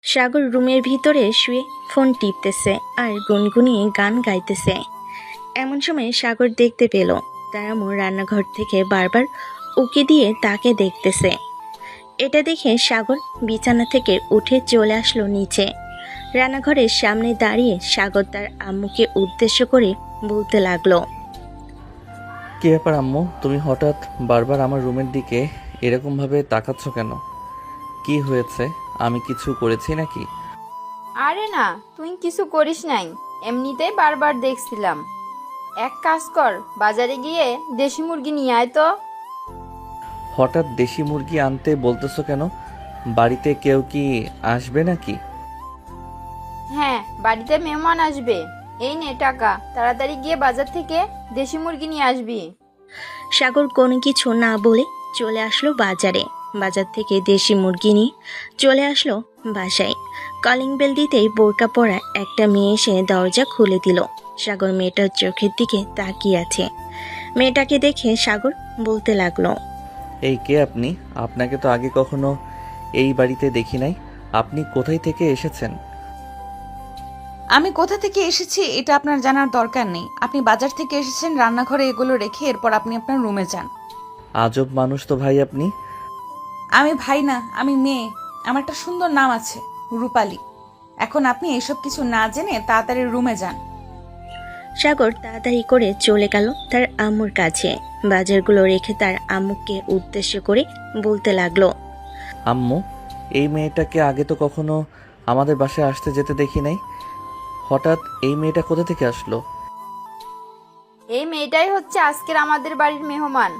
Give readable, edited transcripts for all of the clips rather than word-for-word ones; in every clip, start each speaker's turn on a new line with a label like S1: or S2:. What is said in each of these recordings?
S1: সাগর রুমের ভিতরে শুয়ে ফোন টিপতেছে আর গুনগুনিয়ে গান গাইতেছে। এমন সময় সাগর দেখতে পেল তার আম্মু রান্নাঘর থেকে বারবার উকি দিয়ে তাকে দেখতেছে। এটা দেখে সাগর বিছানা থেকে উঠে চলে আসলো নিচে। রান্নাঘরের সামনে দাঁড়িয়ে সাগর তার আম্মুকে উদ্দেশ্য করে বলতে লাগলো,
S2: কি ব্যাপার আম্মু, তুমি হঠাৎ বারবার আমার রুমের দিকে এরকমভাবে তাকাচ্ছ কেন? কি হয়েছে? আমি কিছু করেছি নাকি?
S3: আরে না, তুই কিছু করিস নাই, এমনিতেই বারবার দেখছিলাম। এক কাজ কর, বাজারে গিয়ে দেশি মুরগি নিয়ে আয় তো।
S2: হঠাৎ দেশি মুরগি আনতে বলতেছো কেন? বাড়িতে কেউ কি আসবে নাকি?
S3: হ্যাঁ, বাড়িতে মেহমান আসবে। এই নে টাকা, তাড়াতাড়ি গিয়ে বাজার থেকে দেশি মুরগি নিয়ে আসবি।
S1: সাগর কোনো কিছু না বলে চলে আসলো বাজারে। বাজার থেকে দেশি মুরগি নিয়ে চলে আসলো বাসায়। কলিং বেল দিতেই বোরকা পরা একটা মেয়ে এসে দরজা খুলে দিল। সাগর মেয়েটার চোখের দিকে তাকিয়ে আছে। মেয়েটাকে দেখে সাগর বলতে লাগলো,
S2: এই কে আপনি? আপনাকে তো আগে কখনো এই বাড়িতে দেখি নাই। আপনি কোথায় থেকে এসেছেন?
S4: আমি কোথা থেকে এসেছি এটা আপনার জানার দরকার নেই। আপনি বাজার থেকে এসেছেন, রান্নাঘরে এগুলো রেখে এরপর আপনি আপনার রুমে যান।
S2: আজব মানুষ তো ভাই আপনি।
S4: আমি ভাই না, আমি মেয়ে। আমার একটা সুন্দর নাম আছে, রূপালী। এখন আপনি এসব কিছু না জেনে তাড়াতাড়ি রুমে যান।
S1: সাগর তাড়াতাড়ি করে চলে গেল তার আম্মুর কাছে। বাজারগুলো রেখে তার আম্মুকে উদ্দেশ্য করে বলতে লাগলো,
S2: আম্মু, এই মেয়েটাকে আগে তো কখনো আমাদের বাসায় আসতে যেতে দেখি নাই। হঠাৎ এই মেয়েটা কোথা থেকে আসলো?
S3: এই মেয়েটাই হচ্ছে আজকের আমাদের বাড়ির মেহমান।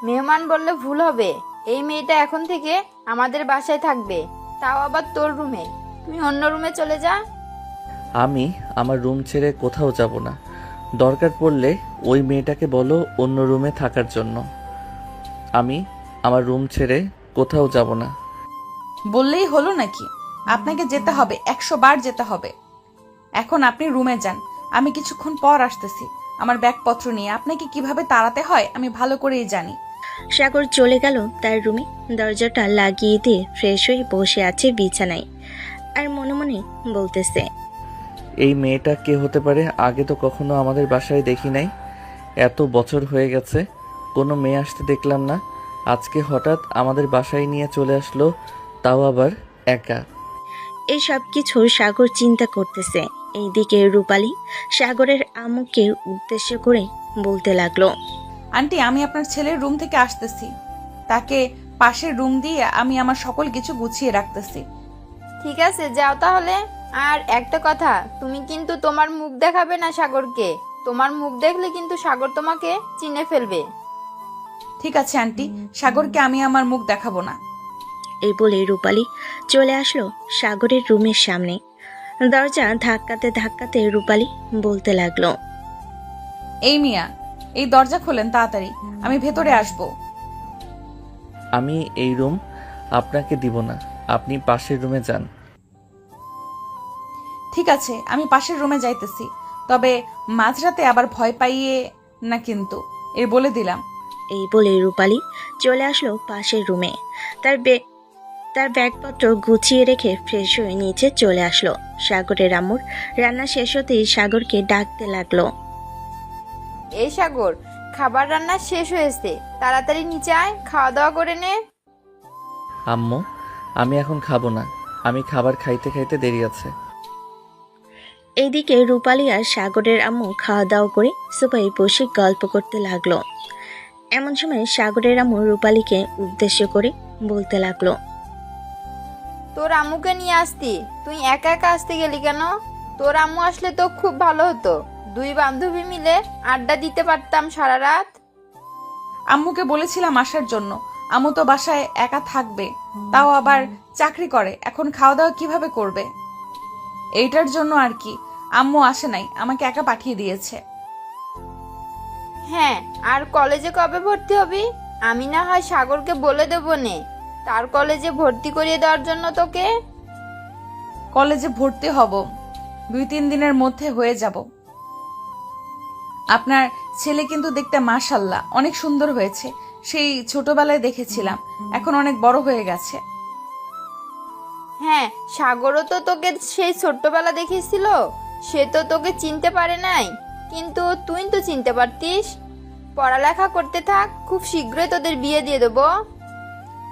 S3: মেহমান বললে ভুল হবে। এই মেয়েটা এখন থেকে আমাদের বাসায় থাকবে, তাও আবার তোর রুমে। তুই অন্য রুমে চলে যা।
S2: আমি আমার রুম ছেড়ে কোথাও যাব না। দরকার পড়লে ওই মেয়েটাকে বলো অন্য রুমে থাকার জন্য। আমি আমার রুম ছেড়ে কোথাও যাব না।
S4: বললেই হলো নাকি? আপনাকে যেতে হবে, 100 বার যেতে হবে। এখন আপনি রুমে যান, আমি কিছুক্ষণ পর আসতেছি আমার ব্যাগপত্র নিয়ে। আপনাকে কিভাবে তাড়াতে হয় আমি ভালো করেই জানি।
S1: সাগর চলে গেল তার রুমে। দরজাটা লাগিয়ে দিয়ে ফ্রেশ হয়ে বসে আছে বিছানায় আর মনে মনে বলতেছে,
S2: এই মেয়েটা কে হতে পারে? আগে তো কখনো আমাদের বাসায় দেখি নাই। এত বছর হয়ে গেছে কোনো মেয়ে আসতে দেখলাম না। আজকে হঠাৎ আমাদের বাসায় নিয়ে চলে আসলো, তাও আবার একা।
S1: এই সব কিছু সাগর চিন্তা করতেছে। এইদিকে রূপালী সাগরের আম্মুকে উদ্দেশ্য করে বলতে লাগলো,
S4: আন্টি, আমি আপনার ছেলের রুম থেকে আসতেছি। তাকে পাশের রুম দিয়ে আমি আমার সকল কিছু গুছিয়ে রাখতেছি।
S3: ঠিক আছে, যাও তাহলে। আর একটা কথা, তুমি কিন্তু তোমার মুখ দেখাবে না সাগরকে। তোমার মুখ দেখলে কিন্তু সাগর তোমাকে চিনে ফেলবে।
S4: ঠিক আছে আন্টি, সাগরকে আমি আমার মুখ দেখাবো না।
S1: এই বলে রূপালী চলে আসলো সাগরের রুমের সামনে। দরজা ধাক্কাতে ধাক্কাতে রূপালী বলতে লাগলো,
S4: এই মিয়া, এই দরজা খোলেন তাড়াতাড়ি, আমি ভেতরে আসবো।
S2: আমি এই রুম আপনাকে দিব না, আপনি পাশের রুমে যান।
S4: ঠিক আছে, আমি পাশের রুমে যাইতেছি, তবে মাঝরাতে আবার ভয় পাইয়ে না কিন্তু, এর বলে দিলাম।
S1: এই বলে রূপালী চলে আসলো পাশের রুমে। তার ব্যাগপত্র গুছিয়ে রেখে ফ্রেশ হয়ে নিচে চলে আসলো। সাগরের আম্মুর রান্না শেষ হতেই সাগরকে ডাকতে লাগলো,
S3: এই সাগর, খাবার রান্না শেষ হয়েছে, তাড়াতাড়ি নিচে আয়, খাওয়া দাওয়া করে নে।
S2: আম্মু, আমি এখন খাবো না। আমি খাবার খাইতে খাইতে দেরি আছে।
S1: এইদিকে রূপালী আর সাগরের আম্মু খাওয়া দাওয়া করে সোফায় বসে গল্প করতে লাগলো। এমন সময় সাগরের আম্মু রূপালীকে উদ্দেশ্য করে বলতে লাগলো,
S3: তোর আম্মুকে নিয়ে আসতি, তুই একা একা আসতে গেলি কেন? তোর আম্মু আসলে তো খুব ভালো হতো, দুই বান্ধবী মিলে আড্ডা দিতে পারতাম সারা রাত।
S4: আম্মুকে বলেছিলাম আসার জন্য, আম্মু তো বাসায় একা থাকবে, তাও আবার চাকরি করে, এখন খাওয়া দাওয়া কিভাবে করবে? এইটার জন্য আর কি আম্মু আসে নাই, আমাকে একা পাঠিয়ে দিয়েছে।
S3: হ্যাঁ, আর কলেজে কবে ভর্তি হবি? আমি না হয় সাগরকে বলে দেবো নে, তার কলেজে ভর্তি করিয়ে দেওয়ার জন্য তোকে।
S4: কলেজে ভর্তি হব 2-3 দিনের মধ্যে হয়ে যাব। আপনার ছেলে কিন্তু দেখতে মাশাআল্লাহ অনেক সুন্দর হয়েছে। সেই ছোটবেলায় দেখেছিলাম, এখন অনেক বড় হয়ে গেছে।
S3: হ্যাঁ, সাগরও তো তোকে সেই ছোট্টবেলা দেখেছিল, সে তো তোকে চিনতে পারে নাই, কিন্তু তুই তো চিনতে পারতিস। পড়ালেখা করতে থাক, খুব শীঘ্রই তোদের বিয়ে দিয়ে দেবো।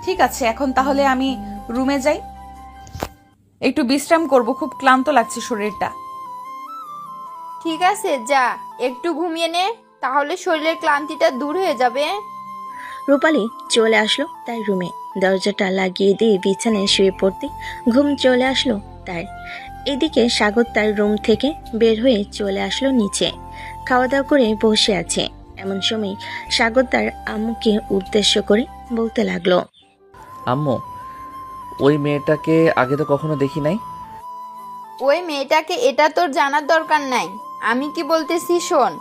S4: ঠিক আছে, এখন তাহলে আমি রুমে যাই, একটু বিশ্রাম করব, খুব ক্লান্ত লাগছে শরীরটা।
S3: ঠিক আছে, যা একটু ঘুমিয়ে নে, তাহলে শরীরের ক্লান্তিটা দূর হয়ে যাবে।
S1: রূপালী চলে আসলো তার রুমে, দরজাটা লাগিয়ে দিয়ে বিছানায় শুয়ে পড়তে ঘুম চলে আসলো তার। এদিকে সাগর তার রুম থেকে বের হয়ে চলে আসলো নিচে, খাওয়া দাওয়া করে বসে আছে। এমন সময় সাগর তার আম্মুকে উদ্দেশ্য করে বলতে লাগলো,
S2: আম্মু, ওই মেয়েটাকে আগে তো কখনো দেখি নাই।
S3: ওই মেয়েটাকে এটা তোর জানার দরকার নাই, আমি কি বলতেছি শোন।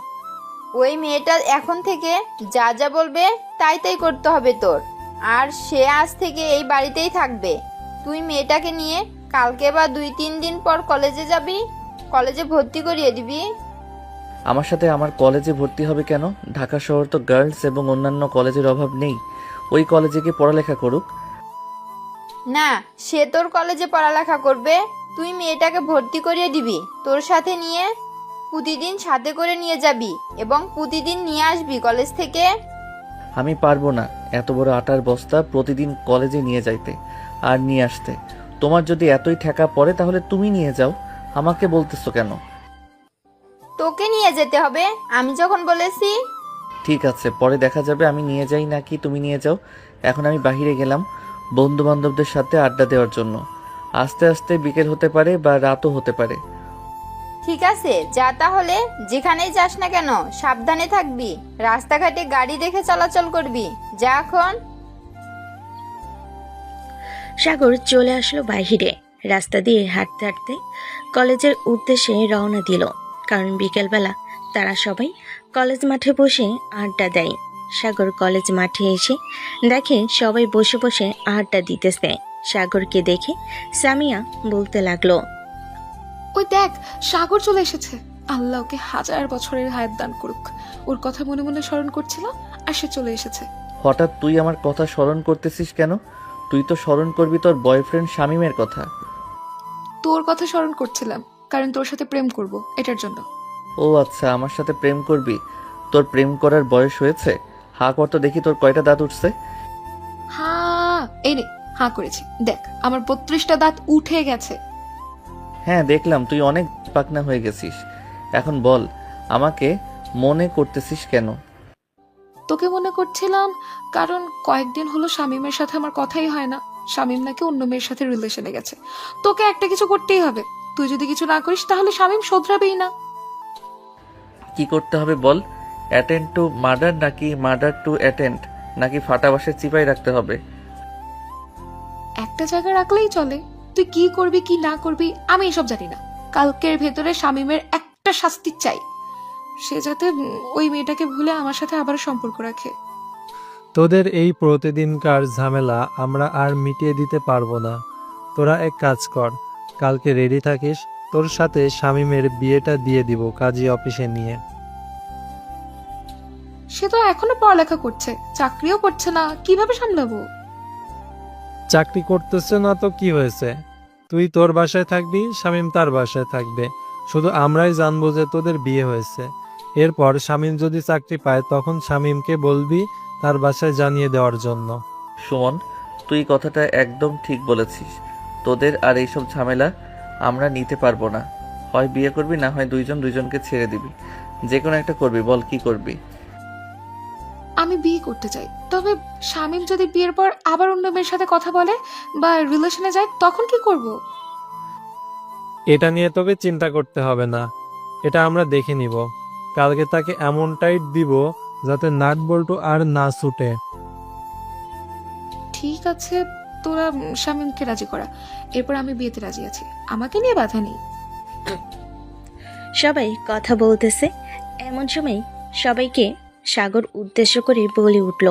S3: ওই মেয়েটা এখন থেকে যা যা বলবে তাই তাই করতে হবে তোর, আর সে আজ থেকে এই বাড়িতেই থাকবে। তুই মেয়েটাকে নিয়ে কালকে বা 2-3 দিন পর কলেজে যাবি, কলেজে ভর্তি করিয়ে দিবি।
S2: আমার সাথে আমার কলেজে ভর্তি হবে কেন? ঢাকা শহর তো গার্লস এবং অন্যান্য কলেজের অভাব নেই। ওই কলেজে গিয়ে পড়ালেখা করুক।
S3: না, সে তোর কলেজে পড়ালেখা করবে, তুই মেয়েটাকে ভর্তি করিয়ে দিবি তোর সাথে নিয়ে, প্রতিদিন সাথে করে নিয়ে যাবি এবং প্রতিদিন নিয়ে আসবি কলেজ থেকে।
S2: আমি পারবো না এত বড় আটার বস্তা প্রতিদিন কলেজে নিয়ে যাইতে আর নিয়ে আসতে। তোমার যদি এতই ঠেকা পড়ে তাহলে তুমি নিয়ে যাও, আমাকে বলতেছো কেন?
S3: তোকে নিয়ে যেতে হবে, আমি যখন বলেছি।
S2: ঠিক আছে, পরে দেখা যাবে আমি নিয়ে যাই নাকি তুমি নিয়ে যাও। এখন আমি বাইরে গেলাম বন্ধু বান্ধবদের সাথে আড্ডা দেওয়ার জন্য। আস্তে আস্তে বিকেল হতে পারে বা রাতও হতে পারে।
S3: ঠিক আছে, যা তাহলে, যেখানেই যাস না কেন সাবধানে থাকবি, রাস্তাঘাটে গাড়ি দেখে চলাচল করবি, যা এখন।
S1: সাগর চলে আসলো বাহিরে, রাস্তা দিয়ে হাঁটতে হাঁটতে কলেজের উদ্দেশ্যে রওনা দিল, কারণ বিকেলবেলা তারা সবাই কলেজ মাঠে বসে আড্ডা দেয়। সাগর কলেজ মাঠে এসে দেখে সবাই বসে বসে আড্ডা দিতেছে। সাগরকে দেখে সামিয়া বলতে লাগলো,
S5: ওই দেখ, সাগর চলে এসেছে। আল্লাহ ওকে 1000 বছরের হায়াত দান করুক। ওর কথা মনে মনে স্মরণ করছিল আর সে চলে এসেছে।
S2: হঠাৎ তুই আমার কথা স্মরণ করতেছিস কেন? তুই তো স্মরণ করবি তোর বয়ফ্রেন্ড শামীমের কথা।
S5: তোর কথা স্মরণ করছিলাম, কারণ তোর সাথে প্রেম করব, এটার জন্য।
S2: ও আচ্ছা, আমার সাথে প্রেম করবি? তোর প্রেম করার বয়স হয়েছে? হা কর তো দেখি, তোর কয়টা দাঁত উঠছে?
S5: হ্যাঁ, এই নে, হ্যাঁ করেছি, দেখ আমার 32টা দাঁত উঠে গেছে।
S2: হ্যাঁ দেখলাম, তুই অনেক পাকনা হয়ে গেছিস। এখন বল, আমাকে মনে করতেছিস কেন?
S5: তোকে মনে করছিলাম কারণ কয়েকদিন হলো শামীমের সাথে আমার কথাই হয় না। শামীম নাকি অন্য মেয়ের সাথে রিলেশনে গেছে। তোকে একটা কিছু করতেই হবে, তুই যদি কিছু না করিস তাহলে শামীম শোধরাবেই না।
S2: কি করতে হবে বল? অ্যাটেন্ড টু মার্ডার নাকি মার্ডার টু অ্যাটেন্ড, নাকি ফাটা বাঁশের চিপাই রাখতে হবে?
S5: একটা জায়গা রাখলেই চলে। তুই কি করবি কি না করবি আমি এসব জানি না। কালকের ভেতরে শামীমের একটা শাস্তি চাই, সে যাতে ওই মেয়েটাকে ভুলে আমার সাথে আবার সম্পর্ক রাখে।
S6: তোদের এই প্রতিদিনকার ঝামেলা আমরা আর মিটিয়ে দিতে পারবো না। তোরা এক কাজ কর, কালকে রেডি থাকিস, তোর সাথে শামীমের বিয়েটা দিয়ে দিব কাজী অফিসে নিয়ে।
S5: সে তো এখনো পড়ালেখা করছে, চাকরিও করছে না, কিভাবে সামলাবো?
S6: চাকরি করতেছে না তো কি হয়েছে? তুই তোর বাসায় থাকবি, শামীম তার বাসায় থাকবে। শুধু আমরাই জানবো যে তোদের বিয়ে হয়েছে। এরপর শামীম যদি চাকরি পায় তখন শামীমকে বলবি তার বাসায় জানিয়ে দেওয়ার জন্য।
S2: সুমন, তুই কথাটা একদম ঠিক বলেছিস। তোদের আর এইসব ঝামেলা আমরা নিতে পারবো না। হয় বিয়ে করবি, না হয় দুইজনকে ছেড়ে দিবি। যে কোনো একটা করবি, বল কি করবি?
S5: আমি বিয়ে করতে চাই, তবে শামীম যদি বিয়ের পর আবার অন্য মেয়ের সাথে কথা বলে বা রিলেশনে যায় তখন কি করব?
S6: এটা নিয়ে তোকে চিন্তা করতে হবে না, এটা আমরা দেখে নিব। কালকে তাকে এমন টাইট দিব যাতে নাট বল্টু আর না ছুটে।
S5: ঠিক আছে, তোরা শামীমকে রাজি করা, এরপর আমি বিয়েতে রাজি আছি, আমাকে নিয়ে বাধা নেই।
S1: সবাই কথা বলতেছে। এমন সময় সবাইকে সাগর উদ্দেশ্য করে বলে উঠল,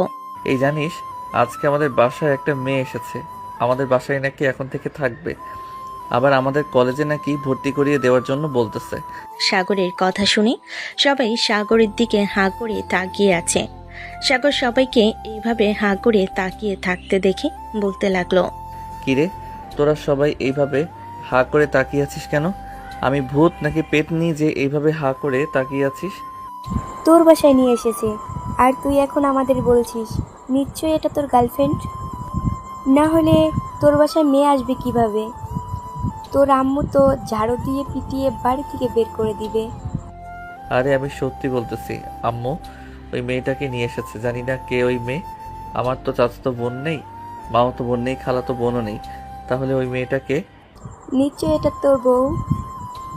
S2: এই জানিস, আজকে আমাদের বাসায় একটা মেয়ে এসেছে। আমাদের বাসায় নাকি এখন থেকে থাকবে, আবার আমাদের কলেজে নাকি ভর্তি করিয়ে দেওয়ার জন্য বলতেছে।
S1: সাগরের কথা শুনে সবাই সাগরের দিকে হাঁ করে তাকিয়ে আছে। সাগর সবাইকে এইভাবে হাঁ করে তাকিয়ে থাকতে দেখে বলতে লাগলো,
S2: কিরে, তোরা সবাই এইভাবে হা করে তাকিয়ে আছিস কেন? আমি ভূত নাকি পেতনি যে এইভাবে হা করে তাকিয়ে আছিস?
S7: তোর বাসায় নিয়ে এসেছে আর তুই এখন আমাদের বলছিস নিশ্চয়ই এটা তোর গার্লফ্রেন্ড। না হলে তোর বাসায় মেয়ে আসবে কিভাবে? তোর আম্মু তো ঝাড়ু দিয়ে পিটিয়ে বাড়ি থেকে বের করে দিবে।
S2: আরে আমি সত্যি বলতেছি আম্মু, ওই মেয়েটাকে নিয়ে এসেছে। জানি না কে ওই মেয়ে। আমার তো চাচাতো বোন নেই, মামাতো বোন নেই, খালাতো বোনও নেই। তাহলে ওই মেয়েটাকে?
S7: নিশ্চয়ই এটা তোর বউ।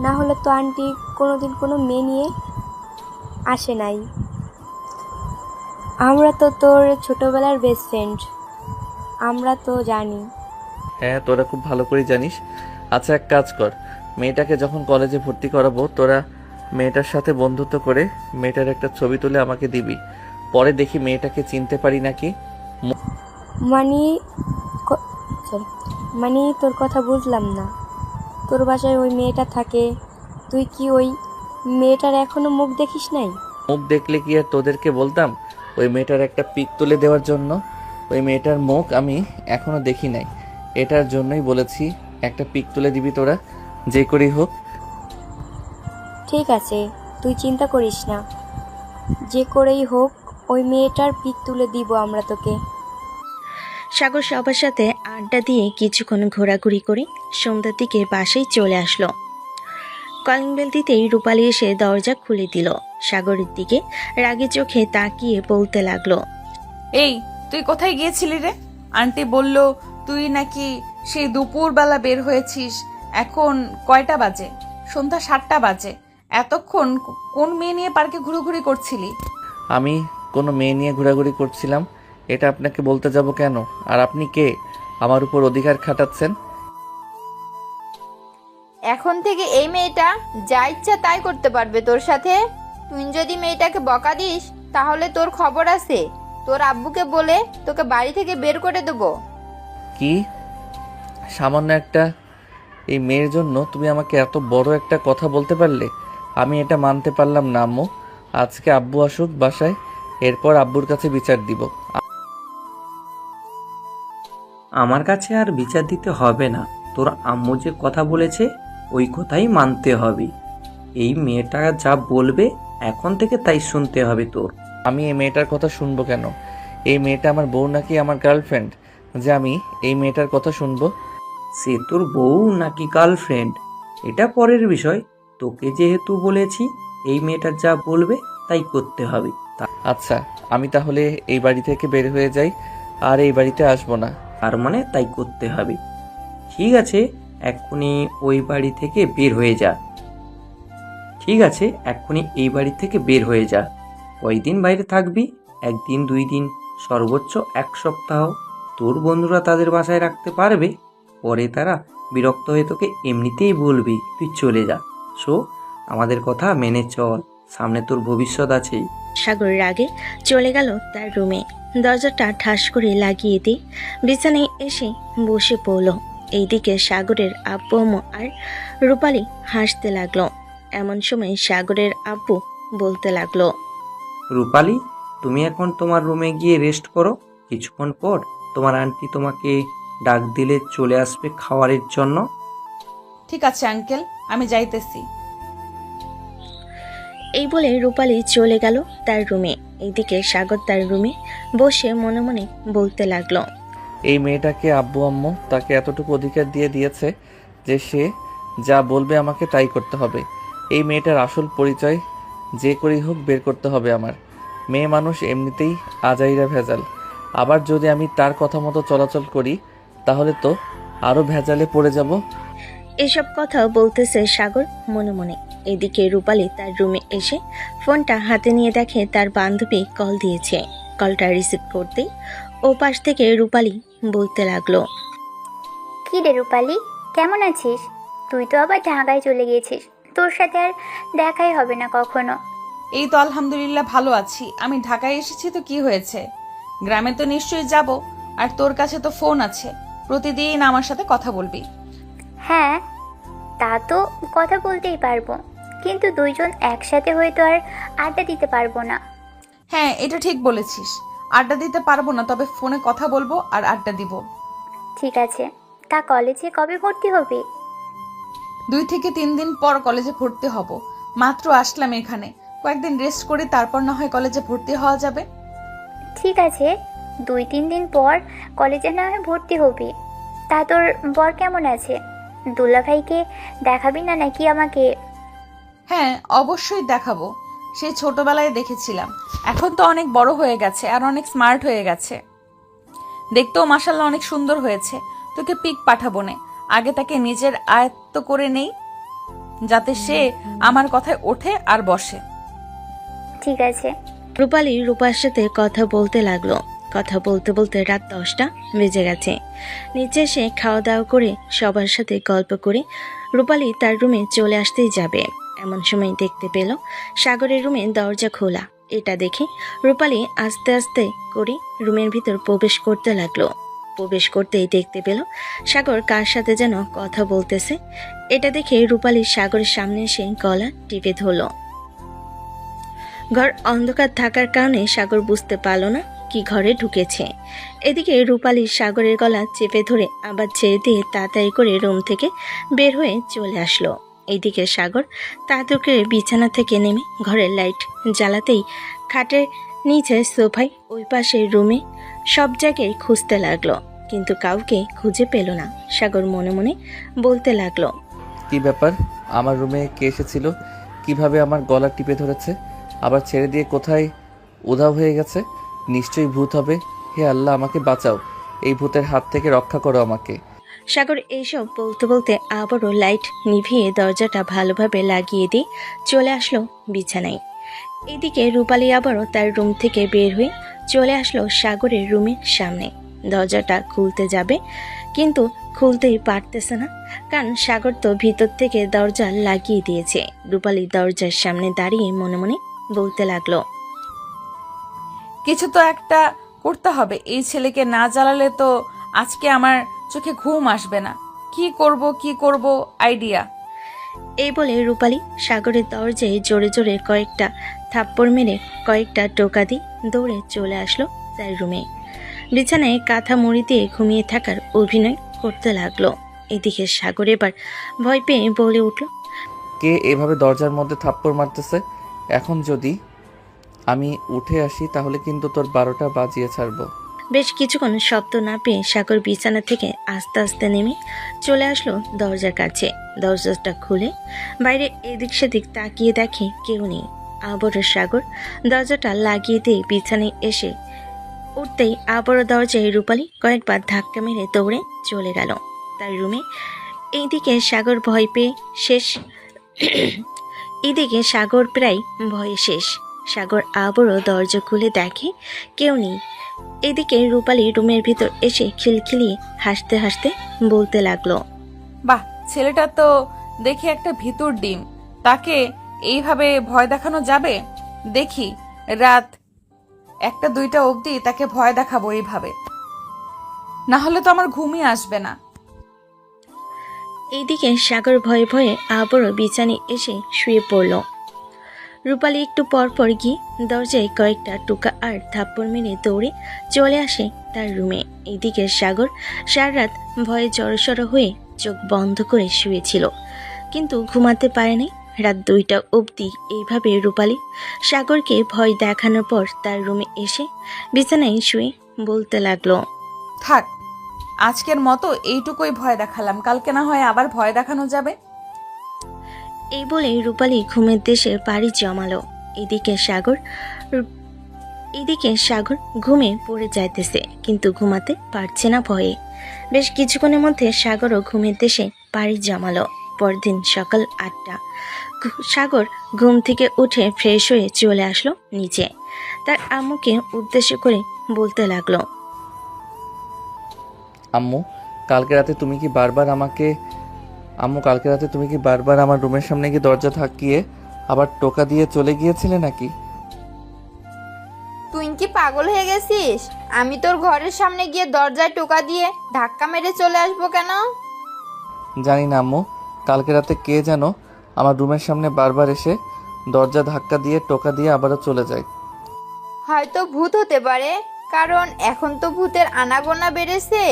S7: না হলে তো আন্টি কোনোদিন কোনো মেয়ে নিয়ে আসে নাই। আমরা তো তোর ছোটবেলার বেস্ট ফ্রেন্ড, আমরা তো জানি।
S2: হ্যাঁ, তোরা খুব ভালো করে জানিস। আচ্ছা, এক কাজ কর, মেয়েটাকে যখন কলেজে ভর্তি করাবো তোরা মেয়েটার সাথে বন্ধুত্ব করে মেয়েটার একটা ছবি তুলে আমাকে দিবি। পরে দেখি মেয়েটাকে চিনতে পারি নাকি।
S7: মানে sorry, মানে তোর কথা বুঝলাম না। তোর বাসায় ওই মেয়েটা থাকে, তুই কি ওই মেয়েটার এখনো মুখ দেখিস নাই?
S2: মুখ দেখলে কি আর তোদেরকে বলতাম ওই মেয়েটার একটা পিক তুলে দেওয়ার জন্য? ওই মেয়েটার মুখ আমি এখনো দেখি নাই, এটার জন্যই বলেছি একটা পিক তুলে দিবি তোরা, যে করেই হোক।
S7: ঠিক আছে, তুই চিন্তা করিস না, যে করেই হোক ওই মেয়েটার পিক তুলে দিব আমরা তোকে।
S1: সাগর সবার সাথে আড্ডা দিয়ে কিছুক্ষণ ঘোরাঘুরি করে সন্ধ্যার দিকে বাসায় চলে আসলো। কলিং বেল দিতেই রূপালী এসে দরজা খুলে দিল। সাগরের দিকে রাগী চোখে তাকিয়ে বলতে লাগলো,
S4: এই তুই কোথায় গিয়েছিলি রে? আন্টি বলল তুই নাকি সেই দুপুরবেলা বের হয়েছিস। এখন কয়টা বাজে? সন্ধ্যা 7টা বাজে। এতক্ষণ কোন মেয়ে নিয়ে পার্কে ঘুরোঘুরি করছিলি?
S2: আমি কোনো মেয়ে নিয়ে ঘোরাঘুরি করছিলাম, এটা আপনাকে বলতে যাব কেন? আর আপনি কে আমার উপর অধিকার খাটাচ্ছেন?
S3: এখন থেকে এই মেয়েটা যা ইচ্ছা তাই করতে পারবে তোর সাথে। তুই যদি মেয়েটাকে বকা দিস তাহলে তোর খবর আছে। তোর আব্বুকে বলে তোকে বাড়ি থেকে বের করে দেবো।
S2: কি সামান্য একটা এই মেয়ের জন্য তুমি আমাকে এত বড় একটা কথা বলতে পারলে? আমি এটা মানতে পারলাম না আম্মু। আজকে আব্বু আসুক বাসায়, এরপর আব্বুর কাছে বিচার দিব।
S8: আমার কাছে আর বিচার দিতে হবে না। তোর আম্মু যে কথা বলেছে ওই কথাই মানতে হবে। এই মেয়েটা যা বলবে এখন থেকে তাই শুনতে হবে তোর।
S2: আমি এই মেয়েটার কথা শুনবো কেন? এই মেয়েটা আমার বউ নাকি আমার গার্লফ্রেন্ড যে আমি এই মেয়েটার কথা শুনবো?
S8: সে তোর বউ নাকি গার্লফ্রেন্ড এটা পরের বিষয়। তোকে যেহেতু বলেছি এই মেয়েটা যা বলবে তাই করতে হবে।
S2: আচ্ছা, আমি তাহলে এই বাড়ি থেকে বের হয়ে যাই, আর এই বাড়িতে আসবো না।
S8: তার মানে তাই করতে হবে। ঠিক আছে, এক্ষুনি ওই বাড়ি থেকে বের হয়ে যা। ঠিক আছে, এক্ষুনি এই বাড়ি থেকে বের হয়ে যা। কয়দিন বাইরে থাকবি? 1 দিন 2 দিন, সর্বোচ্চ 1 সপ্তাহ। তোর বন্ধুরা তাদের বাসায় রাখতে পারবে, পরে তারা বিরক্ত হয়ে তোকে এমনিতেই বলবি তুই চলে যা। সো আমাদের কথা মেনে চল, সামনে তোর ভবিষ্যৎ আছে।
S1: সাগর রাগে চলে গেল তার রুমে। দরজাটা ঠাস করে লাগিয়ে দিয়ে বিছানায় এসে বসে পড়ল। এইদিকে সাগরের আব্বু আম্মু আর রূপালী হাসতে লাগলো। এমন সময় সাগরের আব্বু বলতে লাগলো,
S8: রূপালী, তুমি এখন তোমার রুমে গিয়ে রেস্ট করো। কিছুক্ষণ পর তোমার আন্টি তোমাকে ডাক দিলে চলে আসবে খাবারের জন্য।
S4: ঠিক আছে আঙ্কেল, আমি যাইতেছি।
S1: এই বলে রূপালী চলে গেল তার রুমে। এইদিকে সাগর তার রুমে বসে মনে মনে বলতে লাগলো,
S2: এই মেয়েটাকে আব্বু আম্মু তাকে এতটুকু অধিকার দিয়ে দিয়েছে যে সে যা বলবে আমাকে তাই করতে হবে। এই মেয়েটার আসল পরিচয় যে করেই হোক বের করতে হবে আমার। মেয়ে মানুষ এমনিতেই আজাইরা ভেজাল, আবার যদি আমি তার কথা মতো চলাচল করি তাহলে তো আরও ভেজালে পড়ে যাব।
S1: এসব কথা বলতেছে সাগর মনে মনে। এদিকে রূপালী তার রুমে এসে ফোনটা হাতে নিয়ে দেখে তার বান্ধবী কল দিয়েছে। কলটা রিসিভ করতেই ও পাশ থেকে রূপালী বলতে লাগলো,
S9: কি রে রূপালী, কেমন আছিস? তুই তো আবার ঢাকায় চলে গিয়েছিস, তোর সাথে আর দেখাই হবে না কখনো।
S4: এই তো আলহামদুলিল্লাহ ভালো আছি। আমি ঢাকায় এসেছি তো কি হয়েছে? গ্রামে তো নিশ্চয়ই যাব। আর তোর কাছে তো ফোন আছে, প্রতিদিন আমার সাথে কথা বলবি।
S9: হ্যাঁ, তা তো কথা বলতেই পারবো, কিন্তু দুইজন একসাথে হয়তো আর আড্ডা দিতে পারবো না।
S4: হ্যাঁ, এটা ঠিক বলেছিস। আড্ডা দিতে পারবো না, তবে ফোনে কথা বলবো আর আড্ডা দিব।
S9: ঠিক আছে, তা কলেজে কবে ভর্তি হবে?
S4: 2 থেকে 3 দিন পর কলেজে ভর্তি হব। মাত্র আসলাম এখানে, কয়েকদিন রেস্ট করি, তারপর না হয় কলেজে ভর্তি হওয়া যাবে।
S9: ঠিক আছে, 2-3 দিন পর কলেজে না হয় ভর্তি হবি। তা তোর বর কেমন আছে? দুলাভাইকে দেখাবি না নাকি আমাকে?
S4: হ্যাঁ, অবশ্যই দেখাবো। সেই ছোটবেলায় দেখেছিলাম, এখন তো অনেক বড় হয়ে গেছে আর অনেক স্মার্ট হয়ে গেছে। দেখতেও মাশাআল্লাহ অনেক সুন্দর হয়েছে। তোকে পিক পাঠাবো নে, আগে তাকে নিজের আয়ত্ত করে নেই, যাতে সে আমার কথায় ওঠে আর বসে।
S9: ঠিক আছে।
S1: রূপালী রূপার সাথে কথা বলতে লাগলো। কথা বলতে বলতে রাত 10টা বেজে গেছে। নিচে এসে খাওয়া দাওয়া করে সবার সাথে গল্প করে রূপালী তার রুমে চলে আসতেই যাবে, এমন সময় দেখতে পেল সাগরের রুমে দরজা খোলা। এটা দেখে রূপালী আস্তে আস্তে করে রুমের ভিতর প্রবেশ করতে লাগলো। প্রবেশ করতেই দেখতে পেল সাগর কার সাথে যেন কথা বলতেছে। এটা দেখে রূপালী সাগরের সামনে এসে গলা টিপে ধরল। ঘর অন্ধকার থাকার কারণে সাগর বুঝতে পারল না কি ঘরে ঢুকেছে। এদিকে রূপালী সাগরের গলা চেপে ধরে আবার ছেড়ে দিয়ে তাড়াতাড়ি করে রুম থেকে বের হয়ে চলে আসলো। এইদিকে সাগর তাড়াতাড়ি করে বিছানা থেকে নেমে ঘরের লাইট জ্বালাতেই খাটের নিচে সোফায় ওই পাশে রুমে সব জায়গায় খুঁজতে লাগলো, কিন্তু কাউকে খুঁজে পেল না। সাগর মনে মনে বলতে লাগলো,
S2: কি ব্যাপার, আমার রুমে কে এসেছিল? কিভাবে আমার গলা টিপে ধরেছে, আবার ছেড়ে দিয়ে কোথায় উধাও হয়ে গেছে? নিশ্চয়ই ভূত হবে। হে আল্লাহ, আমাকে বাঁচাও, এই ভূতের হাত থেকে রক্ষা করো আমাকে।
S1: সাগর এইসব বলতে বলতে আবারও লাইট নিভিয়ে দরজাটা ভালোভাবে লাগিয়ে দিয়ে চলে আসলো বিছানায়। এদিকে রূপালী আবারও তার রুম থেকে বের হয়ে চলে আসলো সাগরের রুমের সামনে। দরজাটা খুলতে যাবে, কিন্তু খুলতেই পারতেছে না, কারণ সাগর তো ভিতর থেকে দরজা লাগিয়ে দিয়েছে। রূপালী দরজার সামনে দাঁড়িয়ে মনে মনে বলতে লাগলো,
S4: কিছু তো একটা করতে হবে, এই ছেলেকে না জ্বালালে তো আজকে আমার চোখে ঘুম আসবে না। কি করব আইডিয়া।
S1: এই বলে রূপালী সাগরের দরজায় জোরে জোরে কয়েকটা থাপ্পড় মেরে কয়েকটা টোকা দিয়ে দৌড়ে চলে আসলো তার রুমে। বিছানায় কাঁথা মুড়ি দিয়ে ঘুমিয়ে থাকার অভিনয় করতে লাগলো। এদিকে সাগর এবার ভয় পেয়ে বলে উঠল,
S2: কে এভাবে দরজার মধ্যে থাপ্পড় মারতেছে? এখন যদি আমি উঠে আসি তাহলে কিন্তু তোর 12টা বাজিয়ে ছাড়বো।
S1: বেশ কিছুক্ষণ শব্দ না পেয়ে সাগর বিছানা থেকে আস্তে আস্তে নেমে চলে আসলো দরজার কাছে। দরজাটা খুলে বাইরে এদিক সেদিক তাকিয়ে দেখে কেউ নেই। আবারও সাগর দরজাটা লাগিয়ে দিয়ে বিছানায় এসে উঠতেই আবারও দরজায় রূপালী কয়েকবার ধাক্কা মেরে দৌড়ে চলে গেল তার রুমে। এইদিকে সাগর ভয় পেয়ে শেষ। এদিকে সাগর প্রায় ভয়ে শেষ। সাগর আবারও দরজা খুলে দেখে কেউ নেই। এদিকে রূপালী রুমের ভিতর এসে খিলখিলিয়ে হাসতে হাসতে বলতে লাগলো,
S4: বাহ, ছেলেটা তো দেখি একটা ভিতর ডিম, তাকে এইভাবে ভয় দেখানো যাবে? দেখি রাত 1টা 2টা অবধি তাকে ভয় দেখাবো এইভাবে, না হলে তো আমার ঘুমই আসবে না।
S1: এইদিকে সাগর ভয়ে ভয়ে আবারও বিছানায় এসে শুয়ে পড়ল। রূপালী একটু পর পর গিয়ে দরজায় কয়েকটা টোকা আর থাপ্পড় মেরে দৌড়ে চলে আসে তার রুমে। এইদিকে সাগর সারা রাত ভয়ে জড়সড় হয়ে চোখ বন্ধ করে শুয়েছিল, কিন্তু ঘুমাতে পারেনি। রাত 2টা অবধি এইভাবে রূপালী সাগরকে ভয় দেখানোর পর তার রুমে এসে বিছানায় শুয়ে বলতে লাগলো,
S4: থাক, আজকের মতো এইটুকুই ভয় দেখালাম, কালকে না হয় আবার ভয় দেখানো যাবে।
S1: এই বলে রূপালী ঘুমের দেশে পাড়ি জমালো। এদিকে সাগর ঘুমে পড়ে যাইতেছে, কিন্তু ঘুমাতে পারছে না ভয়ে। বেশ কিছুক্ষণের মধ্যে সাগরও ঘুমের দেশে পাড়ি জমালো। পরদিন সকাল 8টা সাগর ঘুম থেকে উঠে ফ্রেশ হয়ে চলে আসলো নিচে। তার আম্মুকে উদ্দেশ্য করে বলতে লাগলো,
S2: আম্মু কালকে রাতে তুমি কি বারবার আমার রুমের সামনে গিয়ে দরজা ধাক্কিয়ে আবার টোকা দিয়ে চলে গিয়েছিলে নাকি?
S3: তুই কি পাগল হয়ে গেছিস? আমি তোর ঘরের সামনে গিয়ে দরজায় টোকা দিয়ে ধাক্কা মেরে চলে আসবো কেন?
S2: জানি না আম্মু, কালকে রাতে কে যেন আমার রুমের সামনে বারবার এসে দরজা ধাক্কা দিয়ে টোকা দিয়ে আবারও চলে যায়।
S3: হয়তো ভূত হতে পারে, কারণ এখন তো ভূতের আনাগোনা বেড়েছে।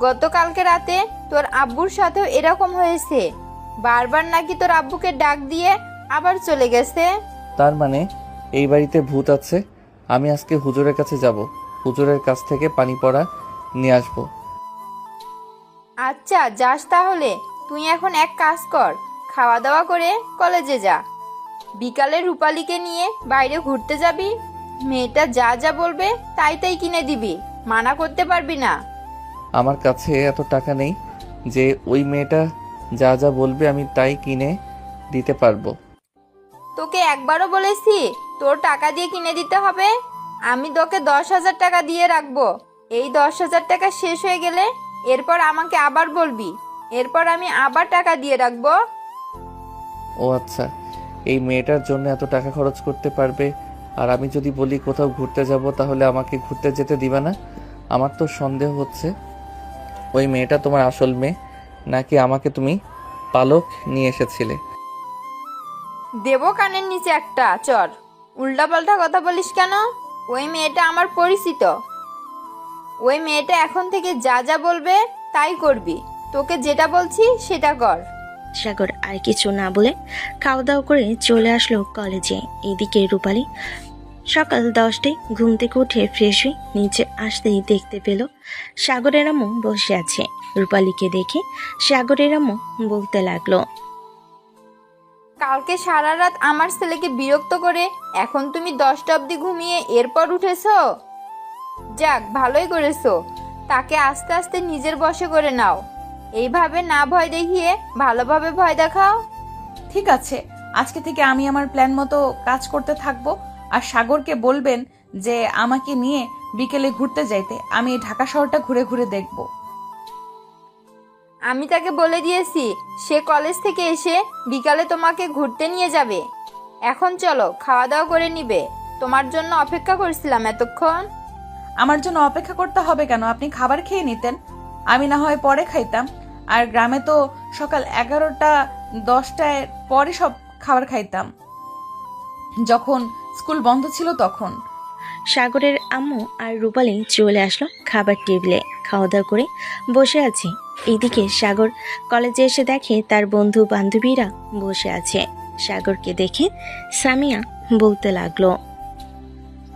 S3: গতকালকে রাতে তোর আব্বুর সাথেও এরকম হয়েছে। বারবার নাকি তোর আব্বুকে ডাক দিয়ে আবার চলে গেছে।
S2: তার মানে এই বাড়িতে ভূত আছে। আমি আজকে হুজুরের কাছে যাব, হুজুরের কাছ থেকে পানি পড়া নিয়ে আসবো।
S3: আচ্ছা যাস তাহলে। তুই এখন এক কাজ কর, খাওয়া দাওয়া করে কলেজে যা। বিকালে রূপালীকে নিয়ে বাইরে ঘুরতে যাবি। মেয়েটা যা যা বলবে তাই তাই কিনে দিবি, মানা করতে পারবি না।
S2: আমার কাছে এত টাকা নেই যে ওই মেয়েটা যা যা বলবে আমি তাই কিনে দিতে পারবো।
S3: তোকে একবারও বলেছি তোর টাকা দিয়ে কিনে দিতে হবে? আমি তোকে 10,000 টাকা দিয়ে রাখবো। এই 10,000 টাকা শেষ হয়ে গেলে এরপর আমাকে আবার বলবি, এরপর আমি আবার টাকা দিয়ে রাখবো।
S2: ও আচ্ছা, এই মেয়েটার জন্য এত টাকা খরচ করতে পারবে, আর আমি যদি বলি কোথাও ঘুরতে যাব তাহলে আমাকে ঘুরতে যেতে দিবা না? আমার তো সন্দেহ হচ্ছে ওই মেয়েটা তোমার আসল মেয়ে, নাকি আমাকে তুমি পালক নিয়ে এসেছিলে।
S3: দেবো কানের নিচে একটা চর। উল্টাপাল্টা কথা বলিস কেন? ওই মেয়েটা আমার পরিচিত। ওই মেয়েটা এখন থেকে যা যা বলবে তাই করবি। তোকে যেটা বলছি সেটা কর।
S1: সাগর আর কিছু না বলে খাওয়া দাওয়া করে চলে আসলো কলেজে। এদিকে রূপালী সকাল 10টায় ঘুম থেকে উঠে ফ্রেশ হয়ে নিচে আসতেই দেখতে পেল সাগরের আম্মু বসে আছে। রূপালীকে দেখে সাগরের আম্মু বলতে লাগলো,
S3: কালকে সারা রাত আমার ছেলেকে বিরক্ত করে এখন তুমি 10টা অবধি ঘুমিয়ে এরপর উঠেছো। যাক, ভালোই করেছো। তাকে আস্তে আস্তে নিজের বশে করে নাও। এইভাবে না ভয় দেখিয়ে ভালোভাবে ভয় দেখাও।
S4: ঠিক আছে, আজকে থেকে আমি আমার প্ল্যান মতো কাজ করতে থাকবো। আর সাগরকে বলবেন যে আমাকে নিয়ে বিকেলে ঘুরতে যাইতে। আমি এই ঢাকা শহরটা ঘুরে ঘুরে দেখব।
S3: আমি তাকে বলে দিয়েছি সে কলেজ থেকে এসে বিকালে তোমাকে ঘুরতে নিয়ে যাবে। এখন চলো, খাওয়া দাওয়া করে নিবে। তোমার জন্য অপেক্ষা করছিলাম এতক্ষণ।
S4: আমার জন্য অপেক্ষা করতে হবে কেন? আপনি খাবার খেয়ে নিতেন, আমি না হয় পরে খাইতাম। আর গ্রামে তো সকাল 11টা 10টায় পরে সব খাবার খাইতাম, যখন স্কুল বন্ধ ছিল তখন।
S1: সাগরের আম্মু আর রূপালী চলে আসলো খাবার টেবিলে। খাওয়া দাওয়া করে বসে আছে। এদিকে সাগর কলেজে এসে দেখে তার বন্ধু বান্ধবীরা বসে আছে। সাগরকে দেখে সামিয়া বলতে লাগলো,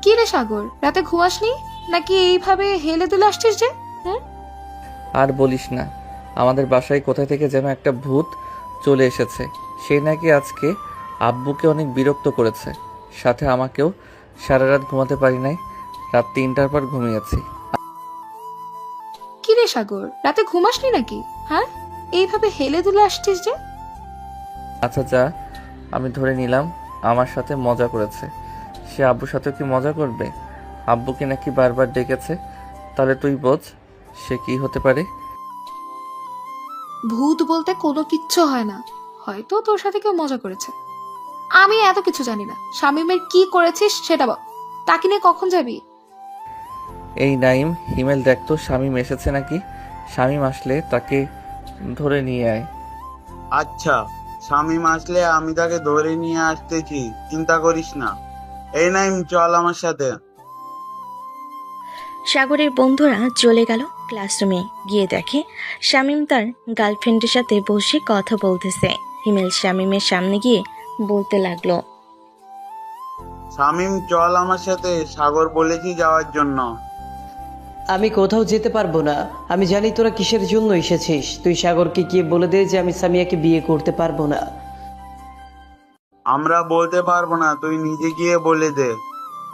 S5: কি রে সাগর, রাতে ঘুমাসনি নাকি এইভাবে হেলে দুলে আসছিস যে?
S2: আর বলিস না, আমাদের বাসায় কোথা থেকে যেন একটা ভূত চলে এসেছে। সে নাকি আজকে আব্বুকে অনেক বিরক্ত করেছে, সাথে আমাকেও। সারা রাত ঘুমাতে পারি নাই, রাত 3টার পর ঘুমিয়েছি।
S5: কি রে সাগর, রাতে ঘুমাসনি নাকি? হ্যাঁ, এইভাবে হেলে দুলে আসছিস যে?
S2: আচ্ছা যা, আমি ধরে নিলাম আমার সাথে মজা করেছে। সে আব্বুর সাথে কি মজা করবে? আব্বুকে নাকি বারবার ডেকেছে। তাহলে তুই বোঝ সে কি হতে পারে।
S5: ভূত বলতে কোনো কিচ্ছু হয় না, হয়তো তোর সাথে কেউ মজা করেছে। আমি এত কিছু জানি না। শামীমের কি করেছিস সেটা বল। তাকে নিয়ে কখন যাবি?
S2: এই নাইম, হিমেল দেখতো শামীম এসেছে নাকি। শামীম আসলে তাকে ধরে নিয়ে আয়।
S10: আচ্ছা, শামীম আসলে আমি তাকে ধরে নিয়ে আসতেছি, চিন্তা করিস না। এই নাইম, চল আমার সাথে।
S1: সাগরের বন্ধুরা চলে গেল ক্লাসরুমে। গিয়ে দেখে শামীম তার গার্লফ্রেন্ডের সাথে বসে কথা বলতেছে। হিমেল শামীমের সামনে গিয়ে বলতে লাগলো,
S10: শামীম চল আমার সাথে, সাগর বলেছি যাওয়ার জন্য।
S11: আমি কোথাও যেতে পারবো না। আমি জানি তোরা কিসের জন্য এসেছিস। তুই সাগরকে গিয়ে বলে দে যে আমি সামিয়াকে বিয়ে করতে পারবো না।
S10: আমরা বলতে পারবো না, তুই নিজে গিয়ে বলে দে।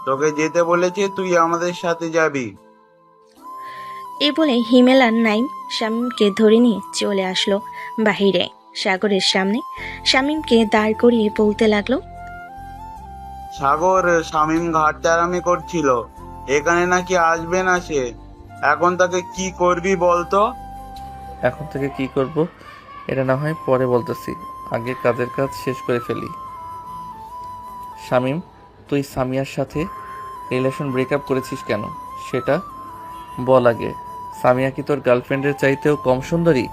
S10: তোকে যেতে বলেছে, তুই আমাদের সাথে যাবি।
S1: এ বলে হিমেল আর নাইম শামীমকে ধরে নিয়ে চলে আসলো বাহিরে। সাগরের সামনে শামীমকে দাঁড় করিয়ে বলতে লাগলো,
S10: সাগর, শামীম ঘাটতারামি করছিল, এখানে নাকি আসবে না সে। এখন তাকে কি করবি বলতো?
S2: এখন থেকে কি করব এটা না হয় পরে বলতেছি, আগে কাজের কাজ শেষ করে ফেলি। শামীম, তুই সামিয়ার সাথে রিলেশন ব্রেকআপ করেছিস কেন সেটা বল আগে। সামিয়া কি তোর গার্লফ্রেন্ডের চাইতেও কম সুন্দরী?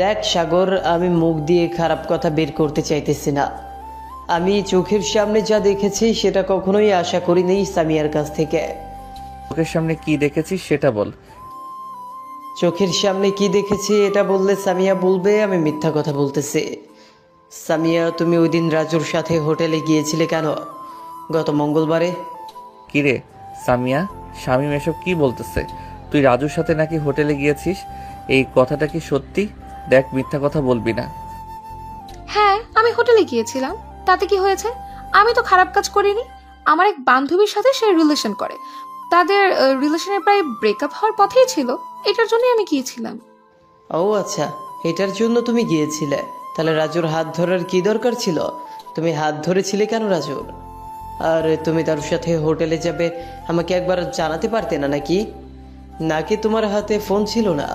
S11: দেখ সাগর, আমি মুখ দিয়ে খারাপ কথা বের করতে চাইতেছি না। আমি চোখের সামনে যা দেখেছি সেটা কখনোই আশা করিনি সামিয়ার কাছ থেকে।
S2: চোখের সামনে কি দেখেছিস সেটা বল।
S11: চোখের সামনে কি দেখেছি এটা বললে সামিয়া বলবে আমি মিথ্যা কথা বলতেছি। সামিয়া, তুমি ওই দিন রাজুর সাথে হোটেলে গিয়েছিলে কেন? গত মঙ্গলবারে।
S2: কিরে সামিয়া, শামীম এসব কি বলতেছে? তুই রাজুর সাথে নাকি হোটেলে গিয়েছিস? এই কথাটা কি সত্যি? দেখ, মিথ্যা কথা বলবি না।
S5: হ্যাঁ, আমি হোটেলে গিয়েছিলাম, তাতে কি হয়েছে? আমি তো খারাপ কাজ করিনি। আমার এক বান্ধবীর সাথে সে রিলেশন করে, তাদের রিলেশনের প্রায় ব্রেকআপ হওয়ার পথেই ছিল, এটার জন্যই আমি গিয়েছিলাম।
S11: ও আচ্ছা, এটার জন্য তুমি গিয়েছিলে। তাহলে রাজুর হাত ধরার কি দরকার ছিল? তুমি হাত ধরেছিলে কেন রাজুর? আর তুমি তার সাথে হোটেলে যাবে আমাকে একবার জানাতে পারতে না নাকি? নাকি তোমার হাতে ফোন ছিল না?